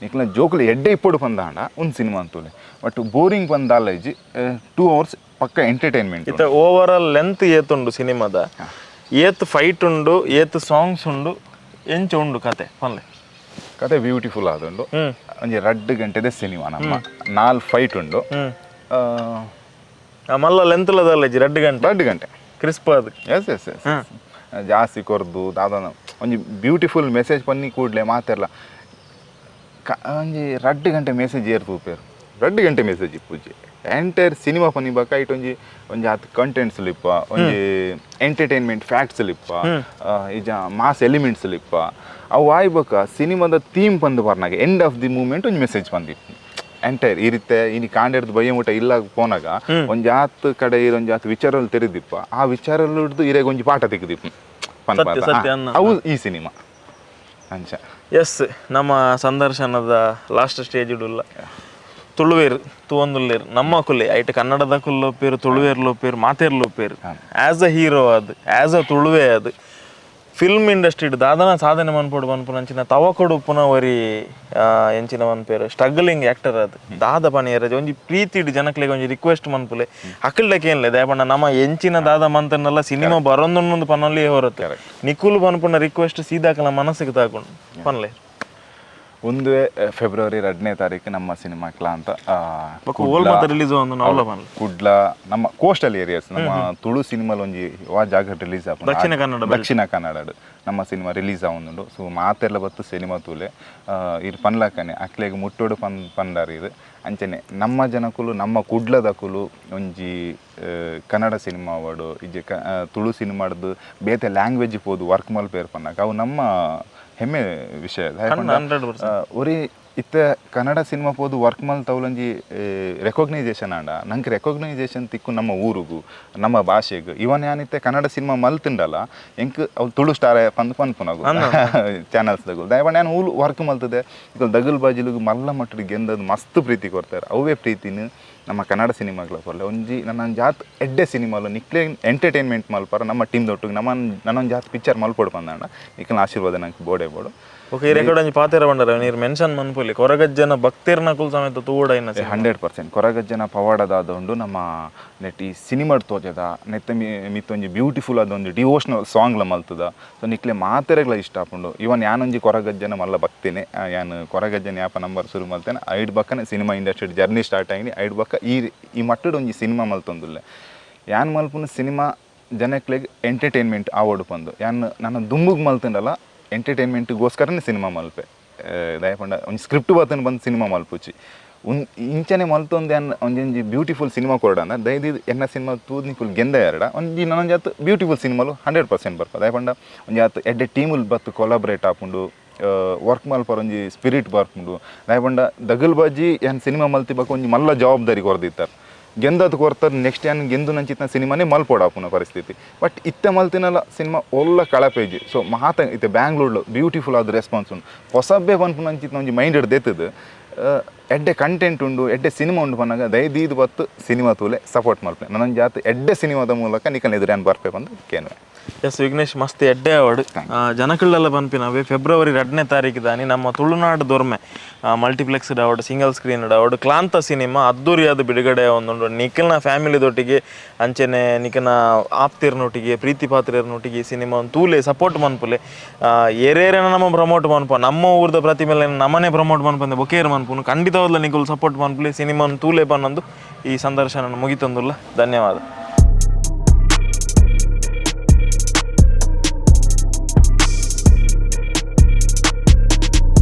ನಿಕ್ಲ ಜೋಕ್ಲು ಎಡ್ಡೆ ಇಪ್ಪಡು ಪಂದಾಂಡ ಒಂದು ಸಿನಿಮಾ ಅಂತೂಲೆ ಬಟ್ ಬೋರಿಂಗ್ ಪಂದಾಲ ಇಜಿ 2 hours ಪಕ್ಕ ಎಂಟರ್ಟೈನ್ಮೆಂಟ್ ಇತ್ತ ಓವರ್ ಆಲ್ ಲೆಂತ್ ಏತುಂಡು ಸಿನಿಮಾದ ಏತ್ ಫೈಟ್ ಉಂಡು ಏತ್ ಸಾಂಗ್ಸ್ ಉಂಡು ಎಂಚ ಉಂಡು ಕತೆ ಬ್ಯೂಟಿಫುಲ್ ಆದುಂಡು ಒಂಜಿ 2 ಗಂಟೆದ ಸಿನಿಮಾ ನಮ್ಮ 4 ಫೈಟ್ ಉಂಡು ಮಲ್ಲ ಲೆಂತ್ ಲದಲ್ಲ 2 ಗಂಟೆ ಕ್ರಿಸ್ಪ್ ಅದು ಎಸ್ ಜಾಸ್ತಿ ಕೊರ್ದು ದಾದ ಒಂಜಿ ಬ್ಯೂಟಿಫುಲ್ ಮೆಸೇಜ್ ಪನ್ನಿ ಕೂಡ್ಲೆ ಮಾತೆರ್ಲ ಒಂಜಿ 2 ಗಂಟೆ ಮೆಸೇಜ್ ಏರ್ ತೂಪೇರು 2 ಗಂಟೆ ಮೆಸೇಜ್ ಇಪ್ಪುಜಿ ಎಂಟೈರ್ ಸಿನಿಮಾ ಪನ್ನಿ ಬಕ ಇಟ್ಟು ಒಂಜಿ ಹತ್ತು ಕಂಟೆಂಟ್ಸ್ ಲಿಪ್ಪ ಒಂಜಿ ಎಂಟರ್ಟೈನ್ಮೆಂಟ್ ಫ್ಯಾಕ್ಟ್ಸ್ ಲಿಪ್ಪ ಈಜ ಮಾಸ್ ಎಲಿಮೆಂಟ್ಸ್ ಲಿಪ್ಪ ಅವು ಆಯ್ಬಕ ಸಿನಿಮಾದ ಥೀಮ್ ಪಂದು ಬರ್ನಾಗ ಎಂಡ್ ಆಫ್ ದಿ ಮೂಮೆಂಟ್ ಒಂಜಿ ಮೆಸೇಜ್ ಬಂದಿತ್ತು ಎಂಟೈರ್ ಈ ರೀತಿ ಇನಿ ಕಾಂಡೆಡ್ದು ಬಯ್ಯಮೂಟ ಇಲ್ಲ ಪೋನಾಗ ಒಂಜಿ ಆತ್ ಕಡೆ ಒಂಜಿ ಆತ್ ವಿಚಾರಲ್ಲಿ ತೆರೆದಿಪ್ಪ ಆ ವಿಚಾರಲ್ಲಿ ಹಿಡ್ದು ಇರೆಗ್ ಒಂಜಿ ಪಾಠ ತೆಗೆದಿಪ್ಪ ಅವು ಈ ಸಿನಿಮಾ ಅಂಚ ಎಸ್ ನಮ್ಮ ಸಂದರ್ಶನದ ಲಾಸ್ಟ್ ಸ್ಟೇಜ್ ಇಡುಲ್ಲ ತುಳುವೇರು ತೂವೊಂದುಲ್ಲೇರು ನಮ್ಮ ಕುಲ್ಲೆ ಐಟ್ ಕನ್ನಡದ ಕುಲ್ಲೋಪೇರು ತುಳುವೇರ್ಲೋಪೇರು ಮಾತೇರ್ಲೋಪೇರು ಆ್ಯಸ್ ಅ ಹೀರೋ ಅದು ಆ್ಯಸ್ ಅ ತುಳುವೆ ಅದು ಫಿಲ್ಮ್ ಇಂಡಸ್ಟ್ರಿ ದಾದನ ಸಾಧನೆ ಮನ್ಪೋಡು ಮನ್ಪುನಂಚಿನ ತವಕೊಡು ಪುನಃ ಒರಿ ಎಂಚಿನ ಮನ್ಪೇರು ಸ್ಟ್ರಗಲಿಂಗ್ ಆ್ಯಕ್ಟರ್ ಅದು ದಾದ ಪನಿಯರಜ ಒಂಜಿ ಪ್ರೀತಿಡ್ ಜನಕ್ಲೆಗೆ ಒಂಜಿ ರಿಕ್ವೆಸ್ಟ್ ಮನ್ಪುಲೆ ಅಕಲ್ಡಕ್ಕೆ ಏನ್ಲೆ ದಯಪಂಡ ನಮ್ಮ ಎಂಚಿನ ದಾದ ಮಂತನ್ನೆಲ್ಲ ಸಿನಿಮಾ ಬರೋದೊಂದು ಪನಲ್ಲಿ ಹೊರತ್ತೆ ನಿಕುಲ್ ಪನ್ಪುನ ರಿಕ್ವೆಸ್ಟ್ ಸೀದಾಕಲ ಮನಸ್ಸಿಗೆ ತಾಕೊಂಡು ಪನ್ಲೆ 1 ಫೆಬ್ರವರಿ 2ನೇ ತಾರೀಕು ನಮ್ಮ ಸಿನಿಮಾ ಕ್ಲಾಂತ ರಿಲೀಸ್ ಕುಡ್ಲ ನಮ್ಮ ಕೋಸ್ಟಲ್ ಏರಿಯಾಸ್ ನಮ್ಮ ತುಳು ಸಿನಿಮಾಲ್ ಒಂಜಿ ವಾ ಜಾಗ ರಿಲೀಸ್ ಆಪ ದಕ್ಷಿಣ ಕನ್ನಡ ನಮ್ಮ ಸಿನಿಮಾ ರಿಲೀಸ್ ಆವೊಂದುಂಡು ಸೊ ಮಾತೆರ್ಲ ಬತ್ತು ಸಿನಿಮಾ ತೂಲೆ ಇದು ಪನ್ಲಕ್ಕನೆ ಅಕ್ಲೆಗ್ ಮುಟ್ಟೋಡು ಪಂದಾರಿ ಇದು ಅಂಚನೆ ನಮ್ಮ ಜನಕುಲು ನಮ್ಮ ಕುಡ್ಲದಕುಲು ಒಂಜಿ ಕನ್ನಡ ಸಿನಿಮಾ ಅವಾರ್ಡು ಇಜ್ಜೆ ತುಳು ಸಿನಿಮಾಡ್ದು ಬೇತೆ ಲ್ಯಾಂಗ್ವೇಜ್ ಪೋದು ವರ್ಕ್ ಮಲ್ಪೇರ್ ಪನ್ನಾಗ ಅವು ನಮ್ಮ ಹೆಮ್ಮೆ ವಿಷಯ ಒರಿ ಇತ್ತೆ ಕನ್ನಡ ಸಿನಿಮಾ ಪೋದು ವರ್ಕ್ ಮಲ್ ತೌಲಂಜಿ ರೆಕಾಗ್ನೈಸೇಷನ್ ಆಂಡ ನಂಗೆ ರೆಕಾಗ್ನೈಸೇಷನ್ ತಿಕ್ಕು ನಮ್ಮ ಊರಿಗೂ ನಮ್ಮ ಭಾಷೆಗೂ ಇವನ್ ಏನಿತ್ತೆ ಕನ್ನಡ ಸಿನಿಮಾ ಮಲ್ತಿಂಡಲ್ಲ ಎಂಕ್ ಅವು ತುಳು ಸ್ಟಾರ್ ಪನ್ಪುನಗು ಚಾನಲ್ಸ್ದಾಗು ದಯಪಂಡ ನಾನು ಊರು ವರ್ಕ್ ಮಲ್ತದೆ ಈಗ ದಗಲ್ ಬಾಜಿಲಿಗೂ ಮಲ್ಲ ಮಟ್ಟಿಗೆ ಗೆಂದದು ಮಸ್ತ್ ಪ್ರೀತಿ ಕೊಡ್ತಾರೆ ಅವೇ ಪ್ರೀತಿನ ನಮ್ಮ ಕನ್ನಡ ಸಿನಿಮಾಗಳ ಕೊರಲೆ ಒಂಜಿ ನನ್ನ ಜಾತ್ ಎಡ್ಡೆ ಸಿನಿಮಾಲು ನಿಕ್ಲೆ ಎಂಟರ್ಟೈನ್ಮೆಂಟ್ ಮಲ್ಪಾರ ನಮ್ಮ ಟೀಮ್ ದೊಟ್ಟಿಗೆ ನನ್ನೊಂದು ಜಾತ್ ಪಿಕ್ಚರ್ ಮಲ್ಪೊಡು ಬಂದಾಂಡ ನಿಕ್ಲ ಆಶೀರ್ವಾದ ನಂಗೆ ಬೋಡೆ ಬೋಡು ಓಕೆ ಈ ರೆಕಾರ್ಡ್ ಒಂಜಿ ಪಾತೆರ ಬಂಡರ ನೀರು ಮೆನ್ಷನ್ ಮನ್ಪೊಲಿ ಕೊರಗಜ್ಜನ ಭಕ್ತಿರ್ನ ಕುಲ್ ಸಮೇತ ತೂಡ 100% ಕೊರಗಜ್ಜನ ಪವಾಡದಾದೊಂಡು ನಮ್ಮ ನೆಟ್ ಈ ಸಿನಿಮಾಡ್ ತೋಜದ ನೆತ್ತ ಮಿತ್ತೊಂಜಿ ಬ್ಯೂಟಿಫುಲ್ ಅದೊಂದು ಡಿವೋಷನಲ್ ಸಾಂಗ್ಲ ಮಲ್ತದ ಸೊ ನಿಕ್ಲೆ ಮಾತೆರೆಗ್ಲ ಇಷ್ಟ ಆಪುಂಡು ಇವನ್ ಯಾನೊಂಜಿ ಕೊರಗಜ್ಜನ ಮಲ್ಲ ಭಕ್ತಿನೇ ಯಾನು ಕೊರಗಜ್ಜನ ಯಾಪ ನಂಬರ್ ಶುರು ಮಲ್ತೇನೆ ಐಡ್ ಬಕ್ಕನೆ ಸಿನಿಮಾ ಇಂಡಸ್ಟ್ರಿ ಜರ್ನಿ ಸ್ಟಾರ್ಟ್ ಆಗಿ ಐಡ್ ಬಕ್ಕ ಈ ಮಟ್ಟದ ಒಂಜಿ ಸಿನಿಮಾ ಮಲ್ತೊಂದುಲ್ಲೆ ಯಾನ್ ಮಲ್ಪುನ ಸಿನಿಮಾ ಜನಕ್ಲೆಗ್ ಎಂಟರ್ಟೈನ್ಮೆಂಟ್ ಆವೋಡು ಪಂದು ಯಾನ್ ನನ್ನ ದುಂಬುಗ್ ಮಲ್ತಿಂಡಲ್ಲ ಎಂಟರ್ಟೈನ್ಮೆಂಟ್ಗೋಸ್ಕರನೇ ಸಿನಿಮಾ ಮಲ್ಪೆ ದಯಪಂಡ ಒಂದು ಸ್ಕ್ರಿಪ್ಟ್ ಬತ್ತನ ಬಂದು ಸಿನಿಮಾ ಮಲ್ಪುಚ್ಚಿ ಇಂಚನೆ ಮಲ್ತೊಂದು ಒಂಜಿ ಬ್ಯೂಟಿಫುಲ್ ಸಿನಿಮಾ ಕೊರಡ ಅಂದ್ರೆ ದಯದಿ ಎನ್ನ ಸಿನಿಮಾ ತೂದ್ನಿ ಫುಲ್ ಗೆಂದ ಎರಡ ಒಂಜಿ ನನ್ನೊಂದು ಜಾತ್ ಬ್ಯೂಟಿಫುಲ್ ಸಿನಿಮಾಲು 100% ಬರ್ಪ ದಯಪಂಡ ಒಂದು ಜಾತ್ ಎಡ್ಡೆ ಟೀಮುಲ್ ಬತ್ತು ಕೊಲಾಬ್ರೇಟ್ ಆಪುಂಡು ವರ್ಕ್ ಮಲ್ಪರ ಒಂಜಿ ಸ್ಪಿರಿಟ್ ಬರ್ಪುಂಡು ದಯಪಂಡ ದಗಲ್ ಬಾಜಿ ಏನ್ ಸಿನಿಮಾ ಮಲ್ತಿಬಾಕ ಒಂಜಿ ಮಲ್ಲ ಜವಾಬ್ದಾರಿ ಕೊರ್ದಿತ್ತಾರೆ ಗೆಂದದು ಕೊರ್ತಾರೆ ನೆಕ್ಸ್ಟ್ ಏನು ಗೆಂದು ನಂಚಿತ್ನ ಸಿನಿಮಾನೇ ಮಲ್ಪೋಡಾಪುನ ಪರಿಸ್ಥಿತಿ ಬಟ್ ಇತ್ತೆ ಮಲ್ತಿನಲ್ಲ ಸಿನಿಮಾ ಒಳ್ಳ ಕಳಪೇಜಿ ಸೊ ಮಾತ ಇತ್ತೆ ಬ್ಯಾಂಗ್ಳೂರ್ಲು ಬ್ಯೂಟಿಫುಲ್ ಆದ ರೆಸ್ಪಾನ್ಸ್ ಉಂಟು ಹೊಸಬ್ಬೆ ಪನ್ಪುನ ಅಂಚಿತ್ನ ಒಂಜಿ ಮೈಂಡ್ ಹಿಡ್ದು ಎತ್ತದು ಎಡ್ಡೆ ಕಂಟೆಂಟ್ ಉಂಡು ಎಡ್ಡೆ ಸಿನಿಮಾ ಉಂಡು ಪನ್ನಾಗ ದಯದೀದು ಬತ್ತು ಸಿನಿಮಾ ತೂಲೆ ಸಪೋರ್ಟ್ ಮಲ್ಪೆ ನನ್ನ ಜಾತ್ ಎಡ್ಡೆ ಸಿನಿಮಾದ ಮೂಲಕ ನಿಕಲ್ ಎದುರೇನು ಬರ್ಪೆ ಬಂದು ಕೇನುವೆ. ಎಸ್ ವಿಘ್ನೇಶ್ ಮಸ್ತ್ ಎಡ್ಡೆ ಅವಾರ್ಡ್ ಜನಕಳೆಲ್ಲ ಪನ್ಪಿನವೆ ಫೆಬ್ರವರಿ 2ನೇ ತಾರೀಕು ದಾನಿ ನಮ್ಮ ತುಳುನಾಡು ದೊರ್ಮೆ multiplexed award single screen award ಕ್ಲಾಂತ ಸಿನಿಮಾ ಅದ್ದೂರಿಯಾದ ಬಿಡುಗಡೆ ಒಂದುಂಡು ನಿಖಲ್ನ ಫ್ಯಾಮಿಲಿದೊಟ್ಟಿಗೆ ಅಂಚೆನೆ ನಿಖನ ಆಪ್ತಿರ್ನೊಟ್ಟಿಗೆ ಪ್ರೀತಿ ಪಾತ್ರೆಯರ್ನೊಟ್ಟಿಗೆ ಈ ಸಿನಿಮಾ ಒಂದು ತೂಲೆ ಸಪೋರ್ಟ್ ಮನ್ಪುಲೆ ಏರೇರೇನ ನಮ್ಮ ಪ್ರಮೋಟ್ ಮನ್ಪ ನಮ್ಮ ಊರ್ದ ಪ್ರತಿಮೆಲೆ ನಮ್ಮನೆ ಪ್ರಮೋಟ್ ಮನ್ಪಂದೆ ಬೊಕೇರ್ ಮನ್ಪುನು ಖಂಡಿತವಾದ್ಲ ನಿಖಲ್ ಸಪೋರ್ಟ್ ಮನ್ಪುಲೆ ಸಿನಿಮಾ ತೂಲೆ ಪನ್ನೊಂದು ಈ ಸಂದರ್ಶನ ಮುಗಿತಂದುಲ್ಲ ಧನ್ಯವಾದ.